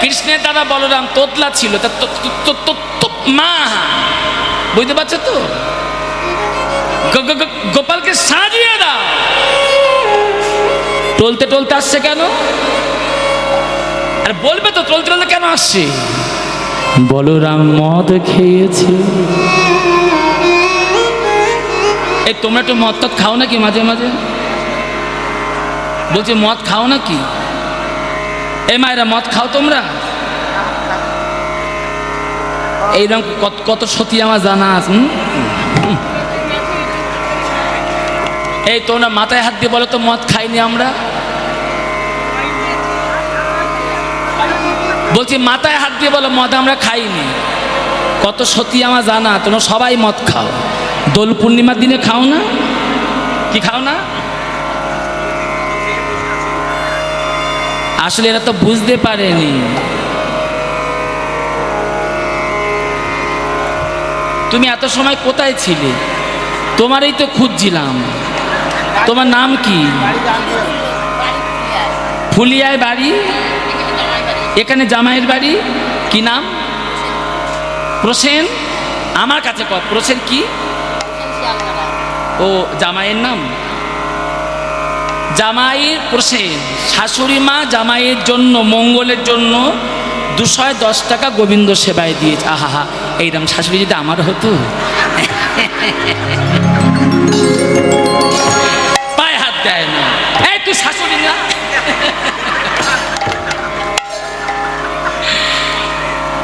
কৃষ্ণের দাদা বলরাম তোতলা ছিল। তা মা বুঝতে পারছো তো? গোপালকে সাজিয়ে দাও। টলতে টলতে আসছে কেন? আর বলবে তো টলতে টলতে কেন আসছে? বলরাম মদ খেয়েছে। এই তোমরা একটু মদ টদ খাও নাকি মাঝে মাঝে? বলছি মদ খাও নাকি? এই মায়েরা মদ খাও তোমরা? এইরকম কত সতী আমার জানা আছে। এই তোমরা মাথায় হাত দিয়ে বলো তো মদ খাইনি আমরা? বলছি মাথায় হাত দিয়ে বলো মদ আমরা খাইনি। কত সতী আমার জানা, তোমরা সবাই মদ খাও। দোল পূর্ণিমার দিনে খাও না? কি খাও না? আসলে এরা তো বুঝতে পারেনি। তুমি এত সময় কোথায় ছিলে? তোমারই তো খুঁজছিলাম। তোমার নাম কি? ফুলিয়ায় বাড়ি। এখানে জামাইয়ের বাড়ি কি নাম? প্রসেন। আমার কাছে কত প্রসেন কি? ও জামাইয়ের নাম জামাইয়ের প্রসেন। শাশুড়ি মা জামাইয়ের জন্য মঙ্গলের জন্য 210 টাকা গোবিন্দ সেবায় দিয়েছে। আহা হা, এইরকম শাশুড়ি যদি আমার হতো। পায়ে হাত দেয় না। এই তুই শাশুড়ি না?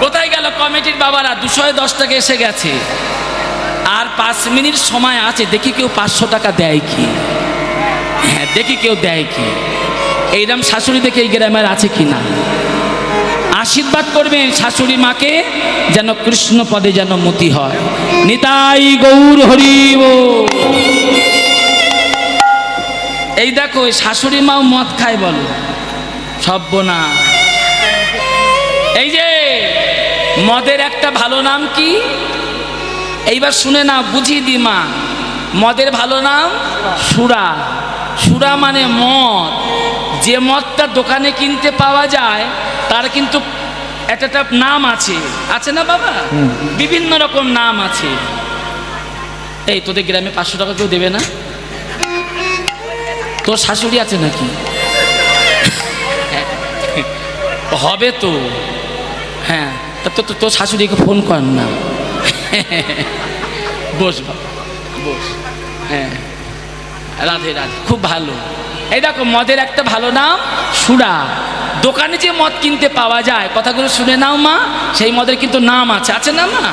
কোথায় গেল কমিটির বাবারা? 210 টাকা এসে গেছে। আর 5 মিনিট সময় আছে, দেখি কেউ 500 টাকা দেয় কি। হ্যাঁ, দেখি কেউ দেয় কি। এইরকম শাশুড়ি দেখে এই গ্রামের আছে কি না? আশীর্বাদ করবেন শাশুড়ি মাকে, যেন কৃষ্ণ পদে যেন মতি হয়। নিতাই গৌর হরি বল। এই দেখো শাশুড়ি মাও মদ খায় বলো, সব্বনা। এই যে মদের একটা ভালো নাম কি? এইবার শুনে না, বুঝিয়ে দি মা। মদের ভালো নাম সুরা। সুরা মানে মদ। যে মদটা দোকানে কিনতে পাওয়া যায় তার কিন্তু একটা নাম আছে, আছে না বাবা? বিভিন্ন রকম নাম আছে। এই তোদের গ্রামে 500 টাকা কেউ দেবে না? তোর শাশুড়ি আছে নাকি? হবে তো। হ্যাঁ, তা তো তোর শাশুড়িকে ফোন কর না। বস বাবা, বস। হ্যাঁ, রাধে রাধে, খুব ভালো। এই দেখো মদের একটা ভালো নাম সুরা। দোকানে যে মদ কিনতে পাওয়া যায়, কথাগুলো শুনে নাও মা, সেই মদের কিন্তু নাম আছে, আছে না মা?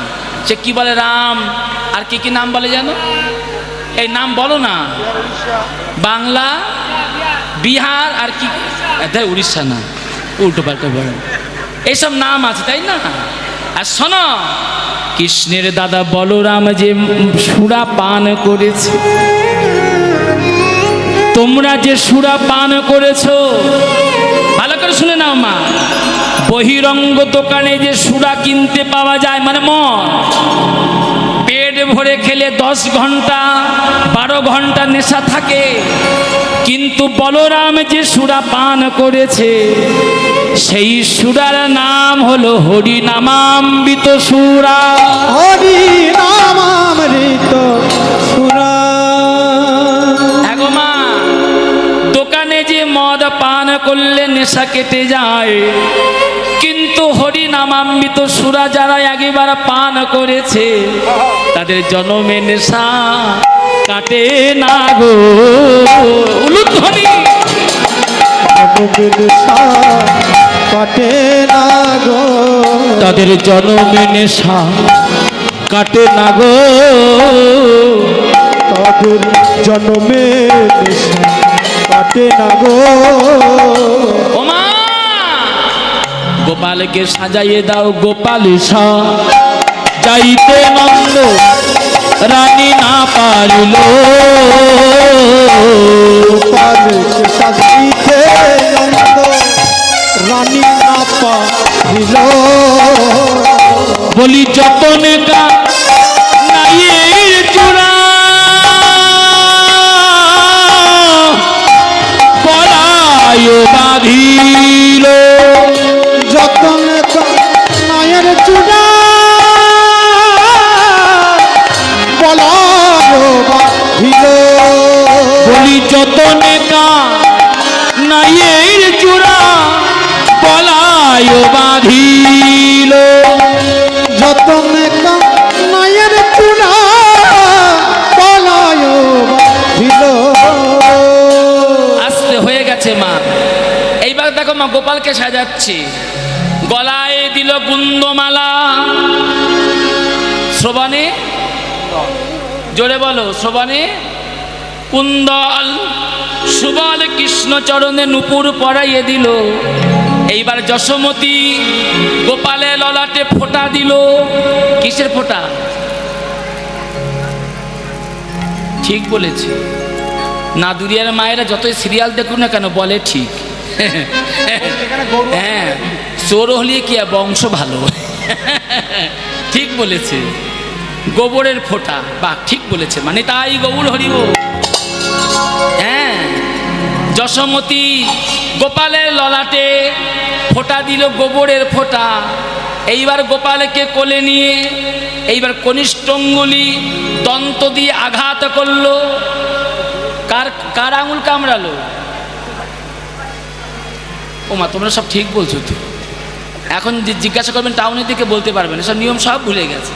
সে কি বলে, রাম, আর কি কি নাম বলে জানো? এই নাম বলো না। বাংলা, বিহার, আর কি, উড়িষ্যা না, উল্টো পাল্টা বলো, এইসব নাম আছে, তাই না? আর শোনো, কৃষ্ণের দাদা বলরাম যে সুরা পান করেছে, তোমরা যে সুরা পান করেছো, ভালো করে শুনে নাও মা, বহিরঙ্গ দোকানে যে সুরা কিনতে পাওয়া যায়, মানে মদ, পেট ভরে খেলে 10 ঘন্টা 12 ঘন্টা নেশা থাকে। কিন্তু বলরাম যে সুরা পান করেছে, সেই সুরার নাম হলো হরি নামামৃত সুরা। হরি নামামৃত সুরা। এগো মা, দোকানে যে মদ পান করলে নেশা কেটে যায়, কিন্তু হরি নামামৃত সুরা যারা একবার পান করেছে, তাদের জন্মে নেশা কাটে না গো। উলুধ্বনি। নেশা কাটে না গো, তাদের জন্মে নেশা কাটে না গো, তাদের জন্মে নেশা কাটে না গো। ওমা, গোপালকে সাজাইয়ে দাও, গোপাল যাইতে নন্দ রানী না পারিল, গোপালকে সাজাইতে নন্দ রানী না পারিল। বলি যতনে গা নাইয়ের চূড়া, পরায় বাঁধিল, যতন নয়ের চূড়া বলায় বাঁধিল। বলি যতনে গা নাইয়ের চূড়া, পলায় বাঁধিল, যতন নয়ের চূড়া বলায় বাঁধিল। আসতে হয়ে গেছে মা। এইবার দেখো মা, গোপালকে সাজাচ্ছে, গলায় দিল গুন্দমালা, শ্রবণে, জোরে বলো, শ্রবণে কুন্দল, সুবল কৃষ্ণ চরণে নুপুর পরাইয়ে দিল। এইবার যশোমতী গোপালে ললাটে ফোঁটা দিল। কিসের ফোঁটা? ঠিক বলেছে, না দুনিয়ার মায়েরা যতই সিরিয়াল দেখুন না কেন বলে ঠিক। হ্যাঁ, চোর হলে কি আর বংশ ভালো। ঠিক বলেছে, গোবরের ফোঁটা, বা ঠিক বলেছে, মানে তাই গৌর হরিব। হ্যাঁ, যশোমতী গোপালের ললাটে ফোঁটা দিল, গোবরের ফোঁটা। এইবার গোপালকে কোলে নিয়ে এইবার কনিষ্ঠ অঙ্গুলি দন্ত দিয়ে আঘাত করলো। কার কার আঙুল কামড়ালো? ওমা, তোমরা সব ঠিক বলছো তো। এখন জিজ্ঞাসা করবেন টাউনের দিকে বলতে পারবেন, সব নিয়ম সব ভুলে গেছে।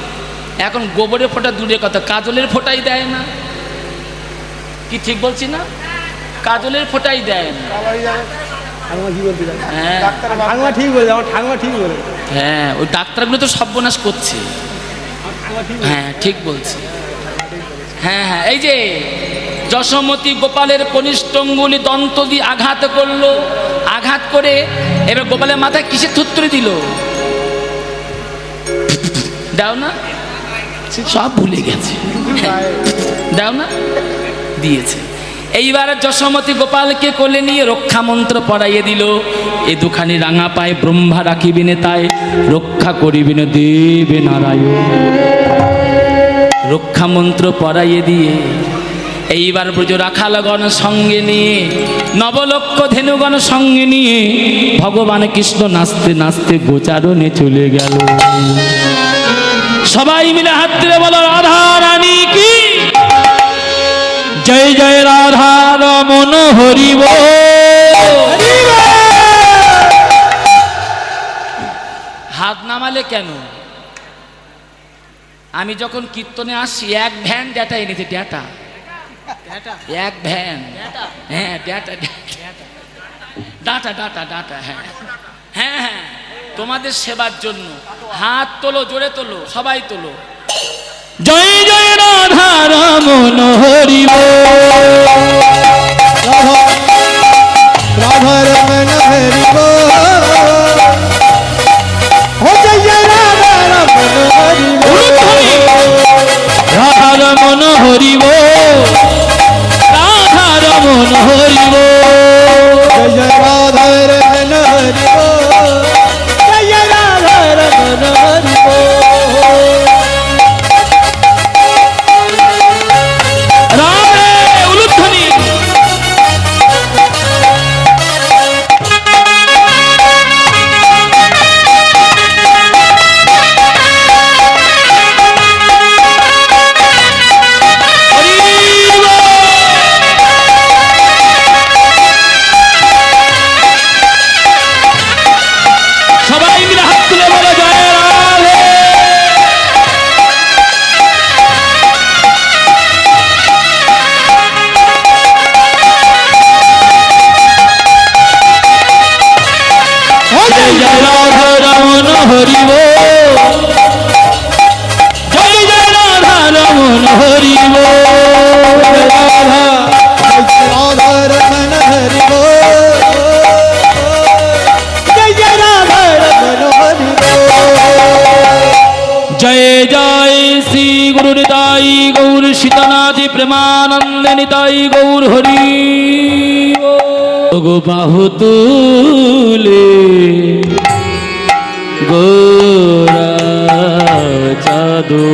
এখন গোবরের ফোঁটা দূরের কথা, কাজলের ফোঁটাই দেয় না। কি ঠিক বলছি না? কাজলের ফোঁটাই দেয় না। হ্যাঁ হ্যাঁ, ওই ডাক্তারগুলো তো সর্বনাশ করছে। হ্যাঁ ঠিক বলছি। হ্যাঁ হ্যাঁ, এই যে যশোমতী গোপালের কনিষ্ঠ অঙ্গুলি দন্ত দিয়ে আঘাত করলো। আঘাত করে এবার গোপালের মাথায় কিসের থুত্তুরি দিল? দাও না, সব ভুলে গেছে। দাও না, দিয়েছে। এইবার যশোমতী গোপালকে কোলে নিয়ে রক্ষা মন্ত্র পড়াইয়ে দিল। এ দুখানি রাঙা পায়ে ব্রহ্মা রাখিবিনে, তাই রক্ষা করিবিনে দেবে নারায়ণ। রক্ষা মন্ত্র পড়াইয়ে দিয়ে এইবার ব্রজ রাখালগণ সঙ্গে নিয়ে, নবলক্ষ ধেনুগণ সঙ্গে নিয়ে ভগবান কৃষ্ণ নাচতে নাচতে গোচারণে চলে গেল। সবাই মিলে হাত তুলে বলো, রাধা রানী কি জয়, জয় রাধা রমন হরি বল। হাত নামালে কেন? আমি যখন কীর্তনে আসি এক ভ্যান ডেটা এনেছে, ডেটা এক ভ্যান, হ্যাঁ ডেটা ডাটা ডাটা ডাটা, হ্যাঁ হ্যাঁ হ্যাঁ, তোমাদের সেবার জন্য। হাত তোলো, জোরে তোলো, সবাই তোলো। জয় জয় রাধা রমন হরি রাধা রমন হরি বল, ও জয় রাধা রমন হরি বল, রাধা রমন হরি রাধা রমন হরি জয় রাধা রমন হরি বল, জয় রাধা রমন হরি বল। রাধে উলুধ্বনি। সবাই মিলে হাত তুলে বলে জয় রাধে। জয় জয় রাধা রমন হরি জয় জয় রাধা রমন হরি রাধা রাধা রমন হরি বল, জয় রাধা রমন হরি বল। জয় জয় শ্রী গুরু নিতাই গৌর সীতানাথি প্রেমানন্দ নিতাই গৌর হরি গো বাহু তুলে গোরা চাঁদো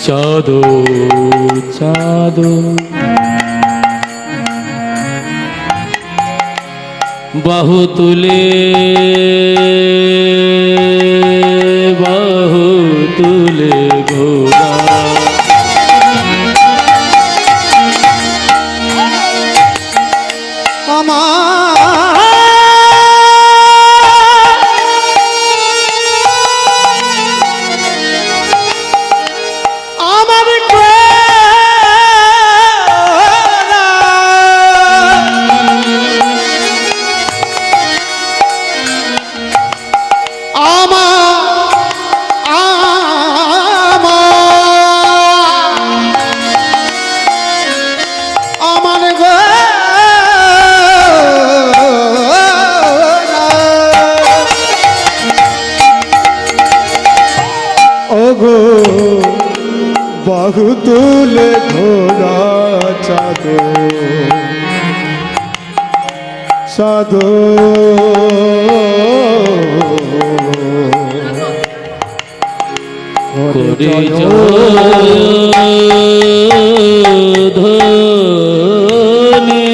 চাঁদো চাঁদো বাহু তুলে গোরা আমার বাহু তুলে ঘোরা চাঁদো সাধো করে ধনে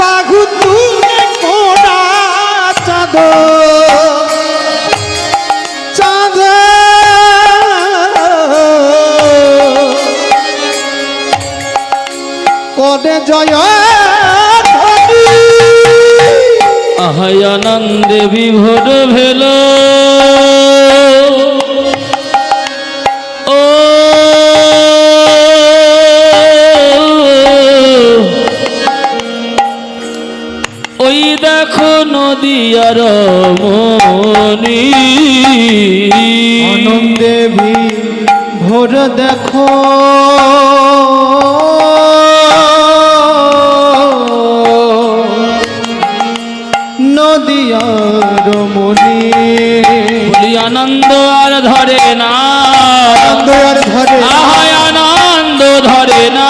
বাহু তুলে ঘোরা চাঁদো করে জয় আহায় আনন্দে বিভোর ভেল ও ওই দেখো নদিয়ার মনি আনন্দে ভোর দেখো নদিয়ার মনি বলি আনন্দ আর ধরে না আনন্দ আর ধরে না আহায় আনন্দ ধরে না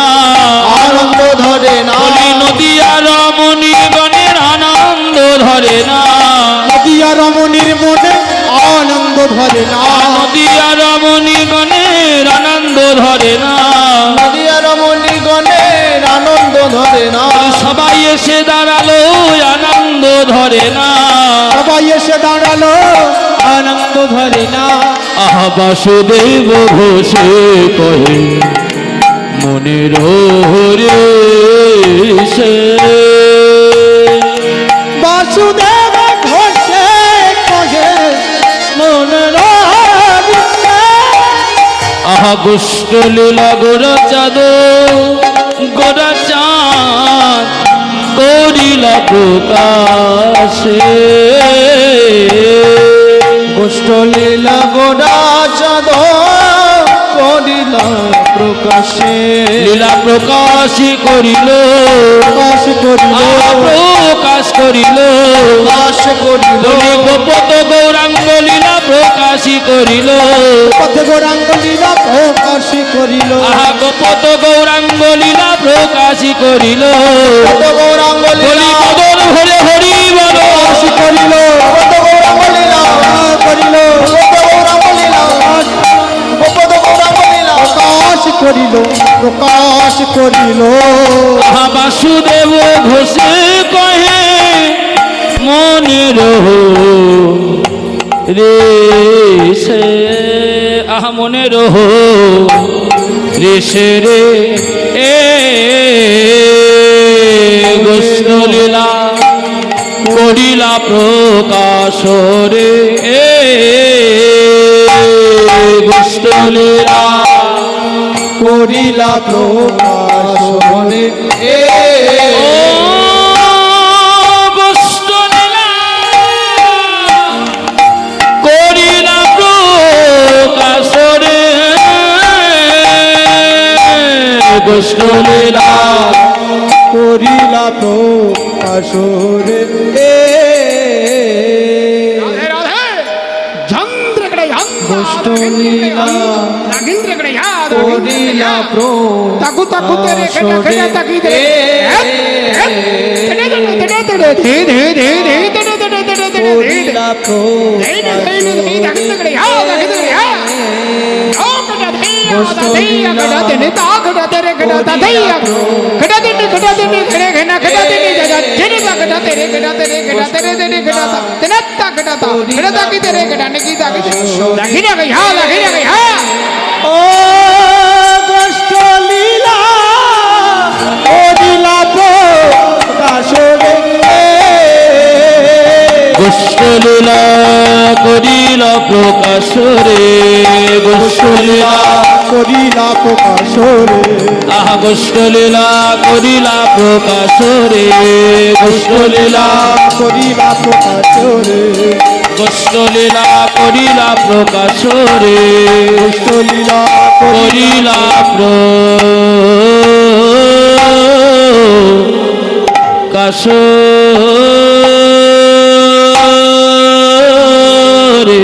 আনন্দ ধরে না বলি নদিয়ার মনি গণের আনন্দ ধরে না নদিয়া রমণীর মনে আনন্দ ধরে না নদিয়া রমণী গণের আনন্দ ধরে না নদিয়া রমণী গণের আনন্দ ধরে না সবাই এসে দাঁড়ালো আনন্দ ধরে না সবাই এসে দাঁড়ালো আনন্দ ধরে না আহা বাসুদেব ঘোষে কহে মনের গোষ্ঠ লীলা গোরা চাঁদ গোরা চাঁদ করিলা প্রকাশে গোষ্ঠ লীলা গোড়া চাঁদ করিলা প্রকাশে লীলা প্রকাশ করিল প্রকাশ করিল প্রকাশ করিল প্রকাশ করিল বলি গোপত গৌরাঙ্গ লীলা প্রকাশ করিল পথে গৌরাঙ্গ লীলা প্রকাশ করিল আহা গোপত গৌরাঙ্গ লীলা প্রকাশ করিল পথ গৌরাঙ্গ বলি লীলা কদর হরে হরি বল প্রকাশ করিল পথ গৌরাঙ্গ লীলা করিল পথ গৌরাঙ্গ লীলা পথ গৌরাঙ্গ লীলা প্রকাশ করিল প্রকাশ করিল আহা বাসুদেব ঘোষে কহে মনে রহো রে সে আহা মনে রহো রে সে রে এ গোষ্ঠ লীলা করিলা প্রকাশ রে এ গোষ্ঠ লীলা করিলা প্রকাশ মনে এ গোষ্ঠ লীলা করিলা প্রকাশ রে গোষ্ঠ লীলা করিলা প্রকাশ রে গোষ্ঠ লীলা করিলা প্রকাশ করিলা ও গোষ্ঠ লীলা করিলা প্রকাশ রে গোষ্ঠ লীলা করিলা প্রকাশ রে গোষ্ঠ লীলা করিলা প্রকাশ রে আহা গোষ্ঠ লীলা করিলা প্রকাশ রে গোষ্ঠ লীলা করিলা প্রকাশ রে গোষ্ঠ লীলা করিলা প্রকাশ রে গোষ্ঠ লীলা করিলা প্রকাশ রে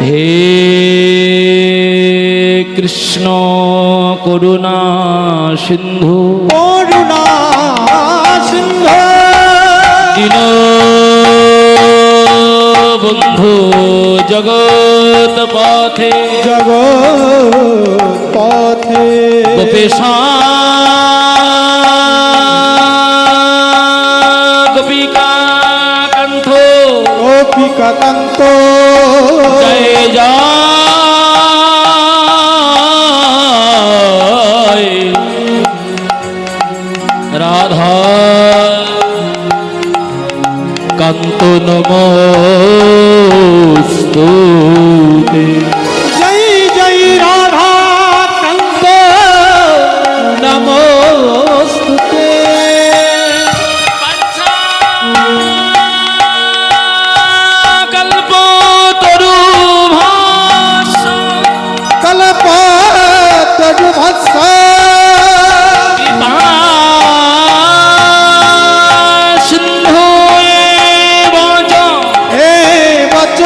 হে কৃষ্ণ করুণা সিন্ধু করুণা সিন্ধু দীন বন্ধু জগৎ পথে জগৎ পথে গোপেশা গোপিকা কণ্ঠ গোপিকা কান্ত জয় জয় রাধা কান্ত নমস্তুতে জয় জয় রাধা কান্ত নমস্তুতে কল্পতরু ভাষা কল্পতরু ভাষা সিন্ধু হে বচ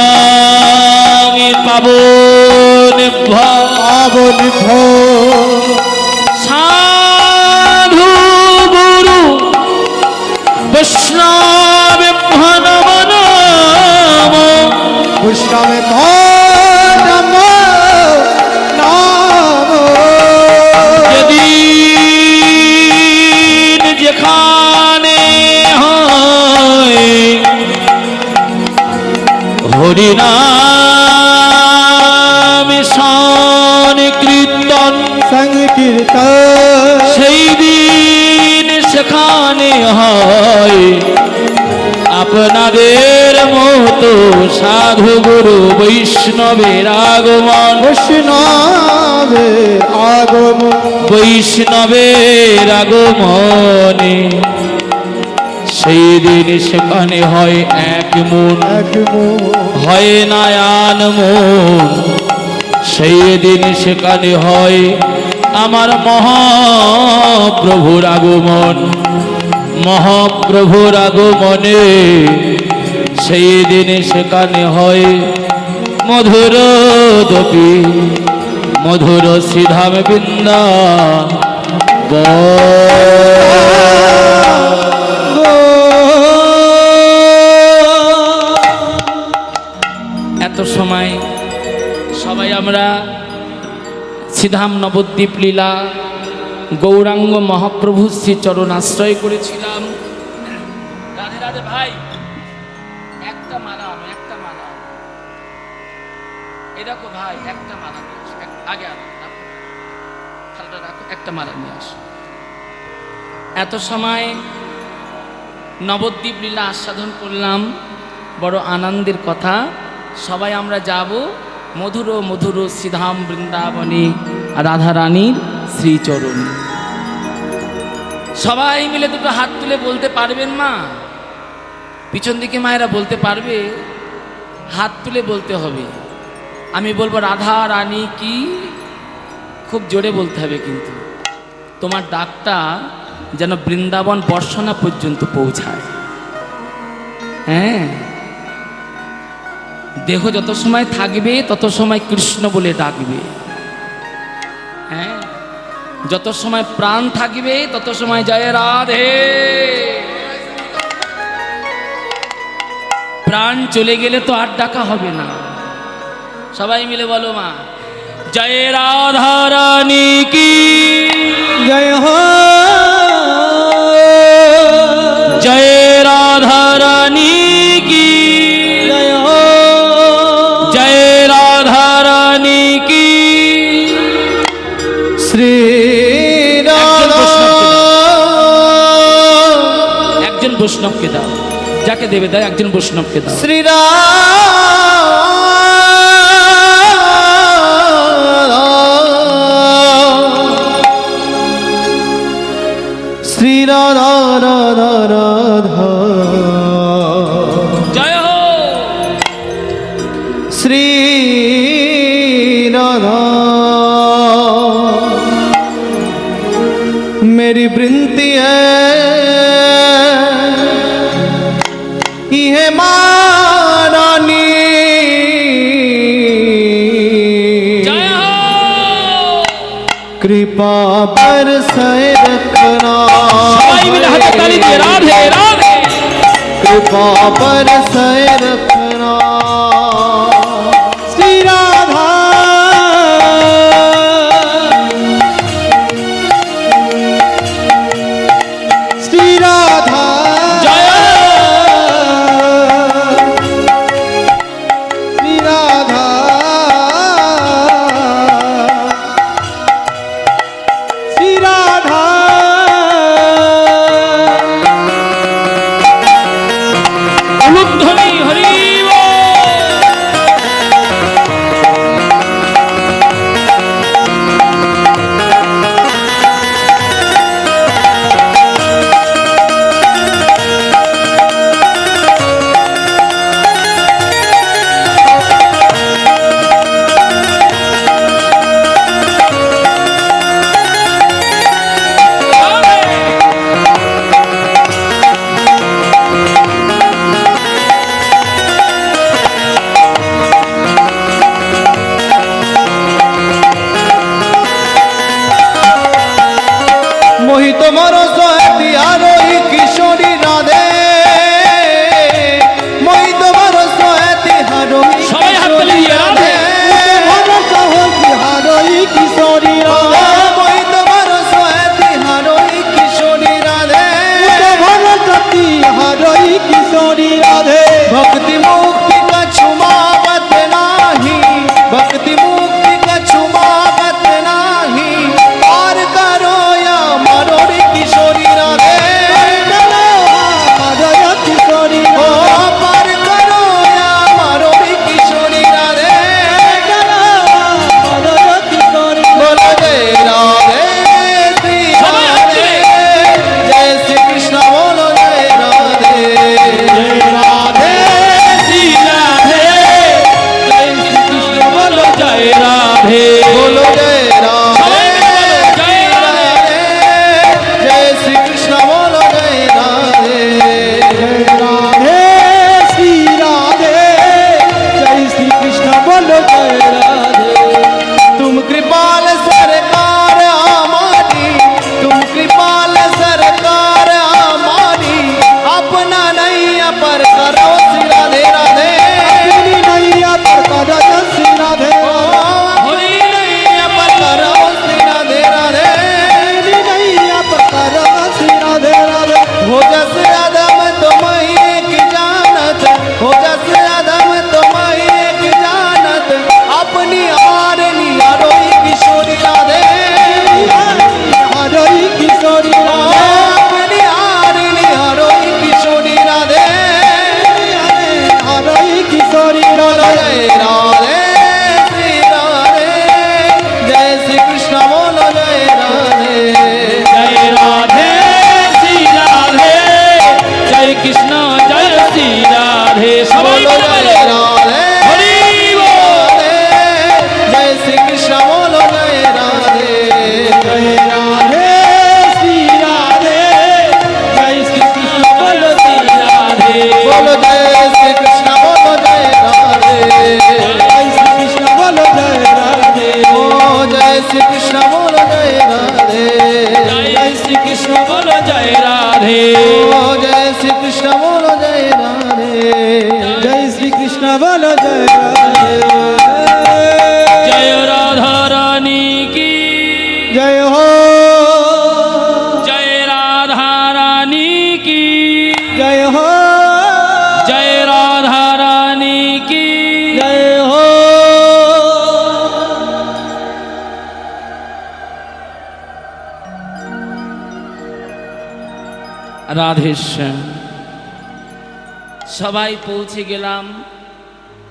প্রতিতনামি পাবনেভ্য আবনিভ সাধু গুরু বৈষ্ণবেভ্য নমো নমো বৈষ্ণবে নম নম যেদিন যেখানে হয় হরিনাম সংকীর্তন সংকীর্তন সেই দিন সেখানে হয় আপনাদের মতো সাধু গুরু বৈষ্ণবের আগমন, বৈষ্ণবের আগমন, বৈষ্ণবের আগমনে সেই দিন সেখানে হয় এক মন, এক মন হয় নায়ান মন। সেই দিন সেখানে হয় আমার মহাপ্রভুর আগমন, মহাপ্রভুর আগমনে সেই দিনে সেখানে হয় মধুর দপি মধুর শ্রীধাম বৃন্দা এত সময় সবাই আমরা শ্রীধাম নবদ্বীপ লীলা গৌরাঙ্গ মহাপ্রভু শ্রী চরণ আশ্রয় করেছিলাম। রাধে রাধে ভাই, একটা মালা একটা মালা, এ দেখো ভাই, একটা মালা নিয়ে আসো, আগে রাখো, থালাটা রাখো, একটা মালা নিয়ে আসো। এত সময় নবদ্বীপ লীলা আস্বাদন করলাম, বড় আনন্দের কথা। সবাই আমরা যাব মধুর মধুর শ্রীধাম বৃন্দাবনে রাধা রানীর শ্রীচরণে। সবাই মিলে দুটো হাত তুলে বলতে পারবেন মা? পিছন দিকে মায়েরা বলতে পারবে? হাত তুলে বলতে হবে। আমি বলবো রাধা রানী কি, খুব জোরে বলতে হবে, কিন্তু তোমার ডাকটা যেন বৃন্দাবন বর্ষনা পর্যন্ত পৌঁছায়। হ্যাঁ, দেহ যত সময় থাকবে তত সময় কৃষ্ণ বলে ডাকবে। হ্যাঁ, যত সময় প্রাণ থাকবে তত সময় জয় রাধে। প্রাণ চলে গেলে তো আর ডাকা হবে না। সবাই মিলে বলো মা, জয় রাধা রানী কি, জয় হো, জয় রাধা রানী কি, জয় হো, জয় রাধা রানী কি। শ্রী রাধা, একজন বৈষ্ণবকে দাও, যাকে দেবে দাও, একজন বৈষ্ণবকে দাও। শ্রী রাধা, শ্রী রাধা রাধা রাধা, জয় হো। শ্রী राधा मेरी विनती है ये महारानी कृपा बरसाए रखना সবাই মিলে হাতে তালি দিয়ে রাধে রাধে कृपा बरसाए रखना श्री राधा श्री राधा জয় श्री राधा श्री राधा উলুধ্বনি হরি রাধে ও জয় শ্রীকৃষ্ণ বলো জয় রাধে জয় শ্রীকৃষ্ণ বলো জয় রাধে জয় রাধা রানী কি জয় হো জয় রাধা রানী কি জয় হো জয় রাধা রানী কি জয় হো রাধেশ্যাম। সবাই পৌঁছে গেলাম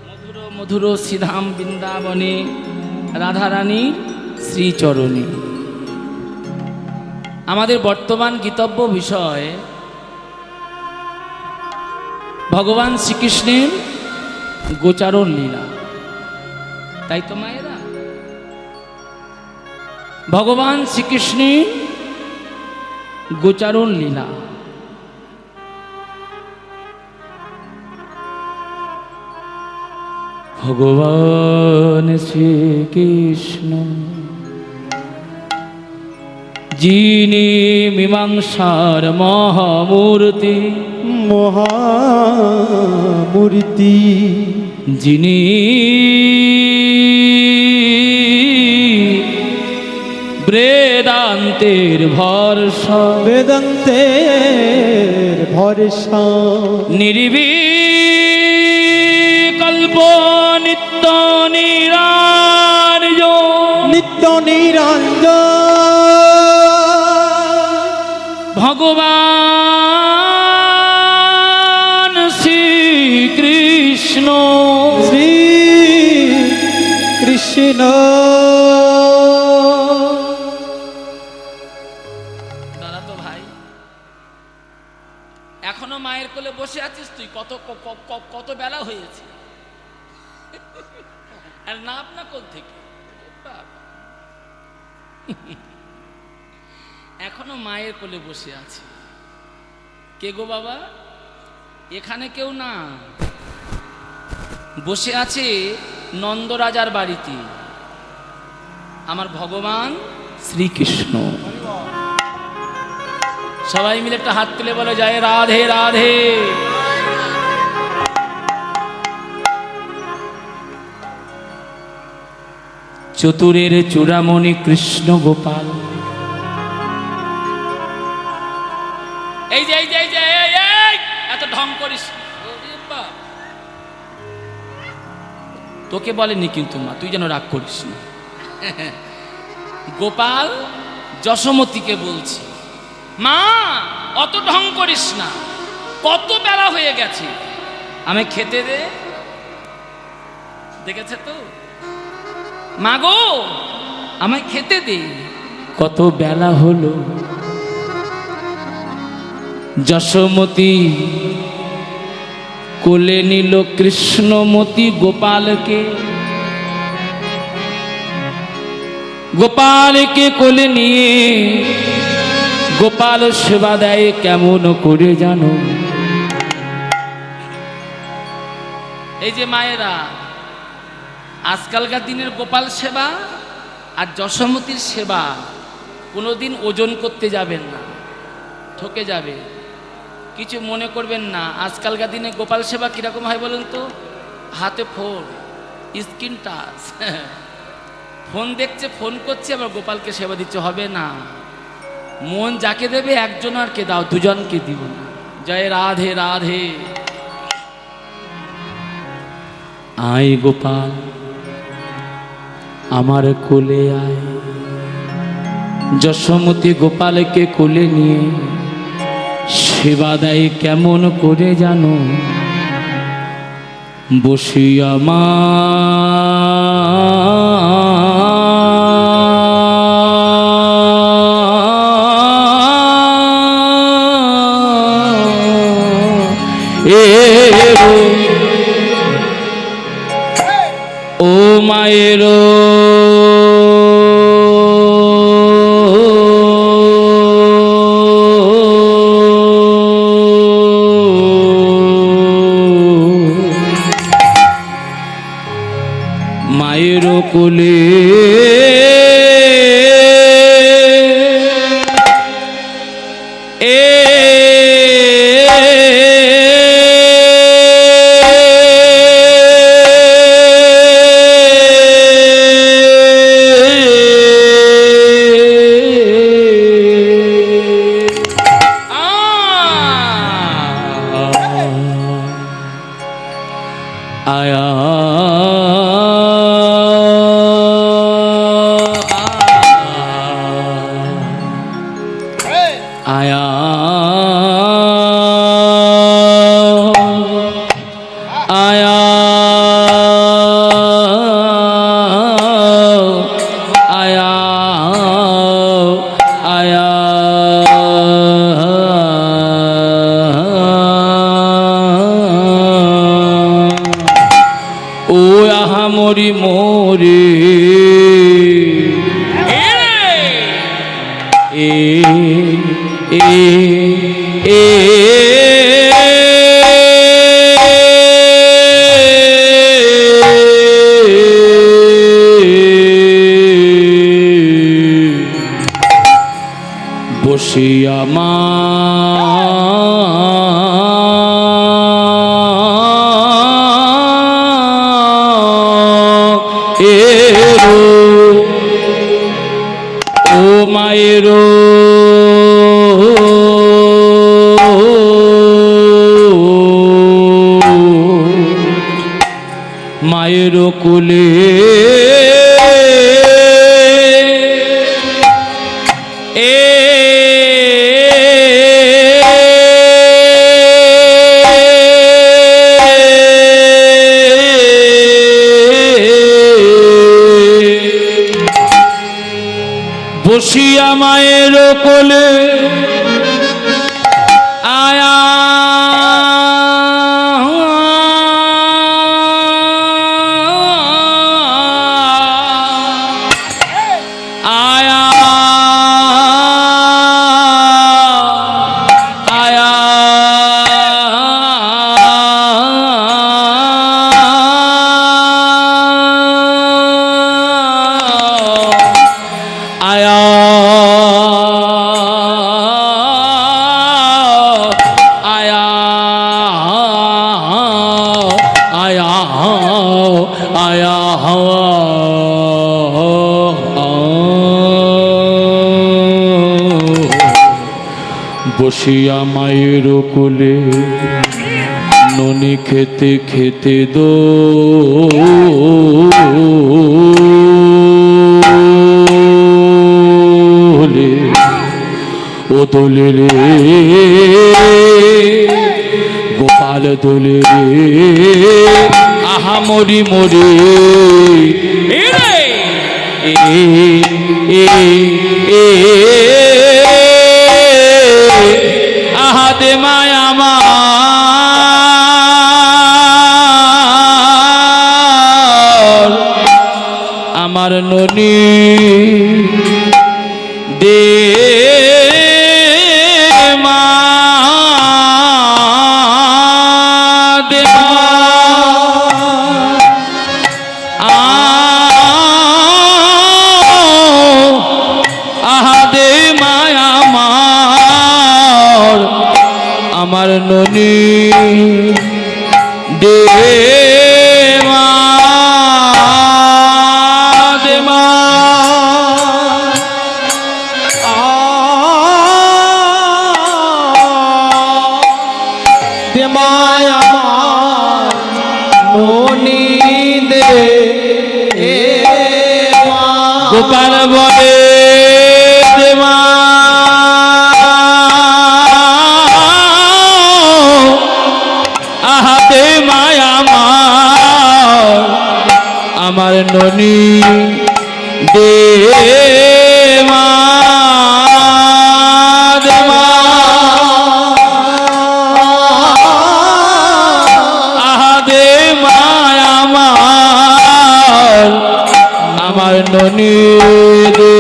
মধুর মধুর শ্রীধাম বৃন্দাবনে রাধারানীর শ্রীচরণে। আমাদের বর্তমান গীতব্য বিষয় ভগবান শ্রীকৃষ্ণের গোচারণ লীলা, তাই তো মায়েরা? ভগবান শ্রীকৃষ্ণের গোচারণ লীলা। ভগবান শ্রীকৃষ্ণ যিনি মীমাংসার মহামূর্তি, মহামূর্তি যিনি বেদান্তের ভরসা, বেদান্তের ভরসা নির্বিকল্প নিত্য নিরঞ্জন, নিত্য নিরঞ্জন ভগবান শ্রীকৃষ্ণ, শ্রী কৃষ্ণ। দাদা তো ভাই, এখনো মায়ের কোলে বসে আছিস তুই? কত বেলা হয়েছে, আর না আপনা কোল থেকে এখনো মায়ের কোলে বসে আছে। কে গো বাবা? এখানে কেউ না, বসে আছে নন্দরাজার বাড়িতে আমার ভগবান শ্রীকৃষ্ণ। সবাই মিলে একটা হাত তুলে বলে জয় রাধে রাধে। চতুরের চূড়ামণি কৃষ্ণ গোপাল, এই যে এই যে এই যে এত ঢং করিস, তোকে বলেনি কিন্তু মা, তুই যেন রাগ করিস না। গোপাল যশোমতীকে বলছি, মা অত ঢং করিস না, কত বেলা হয়ে গেছে, আমি খেতে দে। দেখেছে তো মা গো, আমায় খেতে দে। কত বেলা হলো। যশোমতী কোলে নিল কৃষ্ণমতী গোপালকে, গোপালকে কোলে নিয়ে গোপাল সেবা দেয় কেমন করে জানো? এই যে মায়েরা, আজকালকার দিনের গোপাল সেবা আর যশোমতীর সেবা কোনোদিন ওজন করতে যাবেন না, ঠকে যাবে। কিছু মনে করবেন না। আজকালকার দিনে গোপাল সেবা কীরকম হয় বলুন তো? হাতে ফোন, স্ক্রিন টাচ, ফোন দেখছে, ফোন করছে, আবার গোপালকে সেবা দিচ্ছে। হবে না। মন যাকে দেবে একজন আর কে দাও, দুজনকে দিব না। জয় রাধে রাধে। আয় গোপাল আমার কোলে আয়। যশোমতী গোপালকে কোলে নিয়ে সেবা দেয় কেমন করে জানো? বসিয়া মা ও মায়ের মায়ের কোলে এ আহা মরি মরে এ এ বসিয়া মা এরো ও মায়েরো মায়ের কোলে বসিয়া মায়ের কোলে আয়া আয়া আয়া আয়া আয়া আয়া আয়া বসিয়া মায়ের কোলে ননি খেতে খেতে দো ও দোলে রে গোপাল দোলে রে আহা মরি মরে এ এ এ আহা দে মায়া আমার ননি দে মা দে আহা দে মায়া আমার ননি দে মা দে মা দে মায়া আমার ননি দে মা গোপাল বলে দে মা আহা দে মায়া আমার ননি দে মা দে মা আহা দে মায়া আমার ননি দে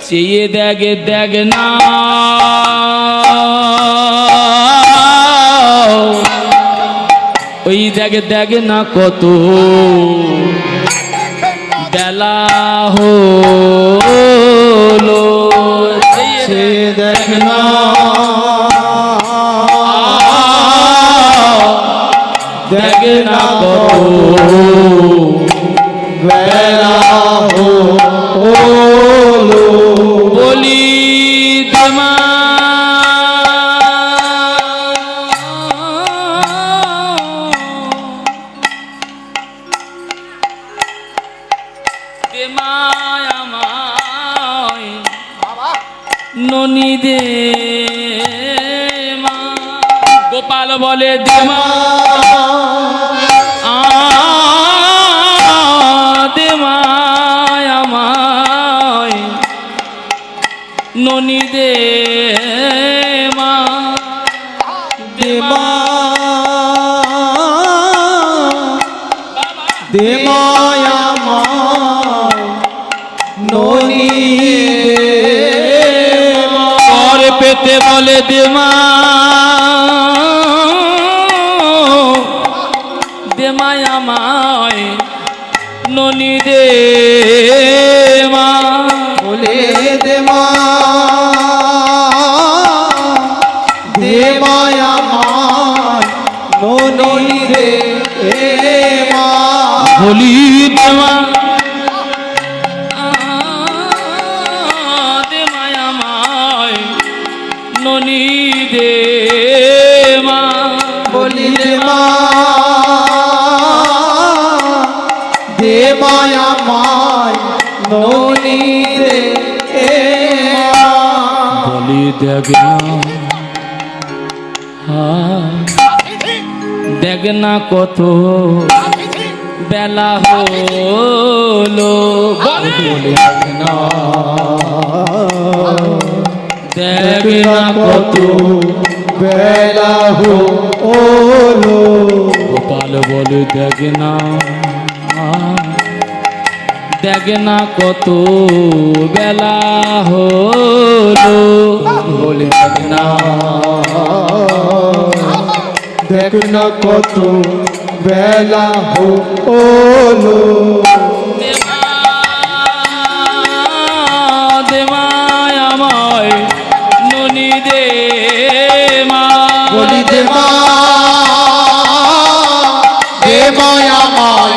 চেয়ে দেখে দেখ না ওই দেখে দেখে না কত বেলা হলো সে দেখ না দেখে না কত বেলা হলো বলি তোমা ননি দে মা গোপাল বলে দে মা দে মায় ননি দে মা দে মা দে মায়া মায় ননি পর পেতে বলে দেমা দেমায় আমায় ননি দে মা বলে দে মা দে মায়া মায় ননি রে মা বলি দেমা দেমায় আমায় ননি দে মা বলি দে মা দে মায়া মায় ননি রে মা বলি দেখ দেখ না কত বেলা হলো বলে না দেখ না কত বেলা হলো গোপাল বলে দেখ না কত বেলা হলো বলে দেখ না দেখ না কত বেলা হলো দেমায় আমায় ননি দে মা বলি দে মা দে মায়া মায়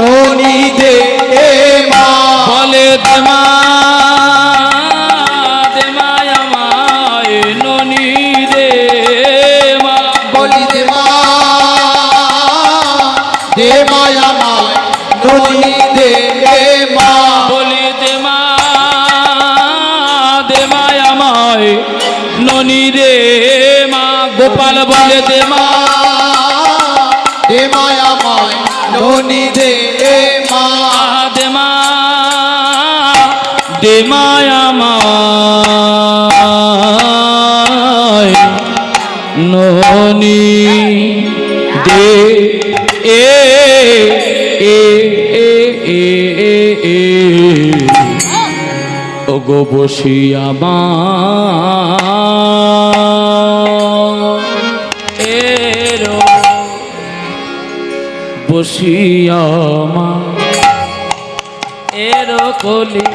ননি দে মা বলে দেমা দেমায় আমায় ননি দে মা বলি দে মা দে মায়া মায় ননি দে মা বলি দেমা দেমায় আমায় ননি দে মা গোপাল বলে দেমা দে মায়া মায় ননি দে মা দেমা দেমায় আমায় ননি দে এ এ এ এ এ ও গো বসিয়া মা এরো বসিয়া মা এরো কলি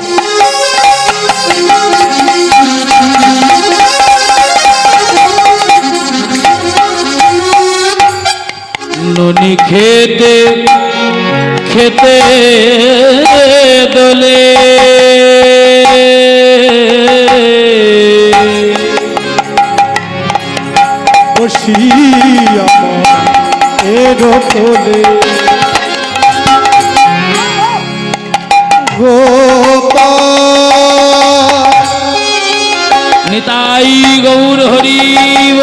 ননি খেতে খেতে দোলে বসিয়া এরো কোলে গোপাল নিতাই গৌর হরিব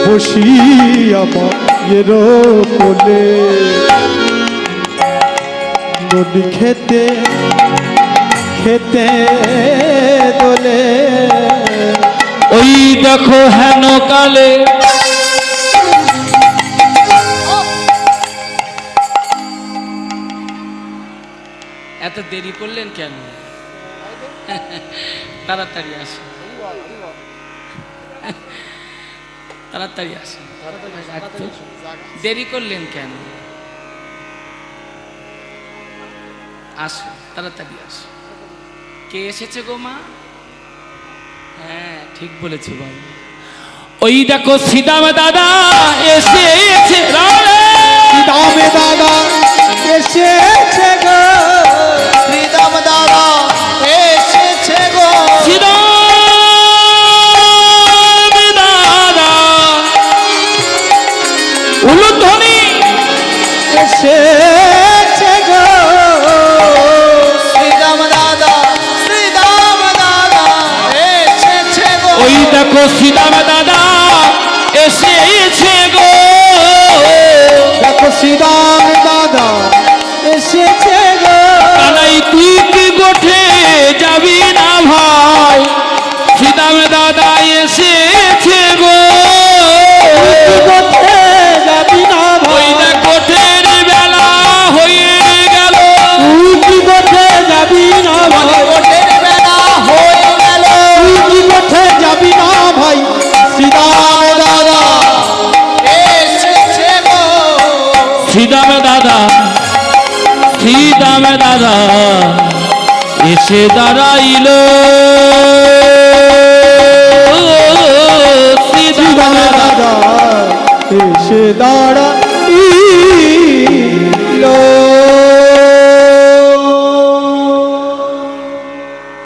বসিয়া মায়ের কোলে নদী খেতে খেতে দোলে ওই দেখো হেন কালে এত দেরি করলেন কেন? তাড়াতাড়ি আসুন, তাড়াতাড়ি আসুন। দেরি করলেন কেন? আসুন, তাড়াতাড়ি আসুন। কে এসেছে গো মা? হ্যাঁ, ঠিক বলেছো বাবু। ওই দেখো সীতামা দাদা এসেছে শ্রীদামে দাদা এসেছে গো, শ্রীদাম দাদা এসেছে গো, সীতামে দাদা উলুধ্বনি এসেছে গো, শ্রীদাম দাদা এসেছে গো। ওই দেখো দেখো শ্রীরাম দাদা এসেছে গো, দেখো শ্রীরাম দাদা এসেছে গো। কানাই তুই কি গোঠে যাবি না ভাই, শ্রীরাম দাদা এসেছে গো। কোথায় যাবি না ওই ভাই, না গোঠের বেলা হয়ে গেল, তুই কি কোথায় যাবি না ভাই, কোটের বেলা হয়ে গেল। তুই কি কোথায় যাবি না ভাই, শ্রীরাম দাদা এসেছে গো। শ্রীরাম দাদা, শ্রীরাম দাদা এসে দাঁড়াইল, শ্রীরাম শ্রীরাম দাদা দাদা এসে দাঁড়াইল।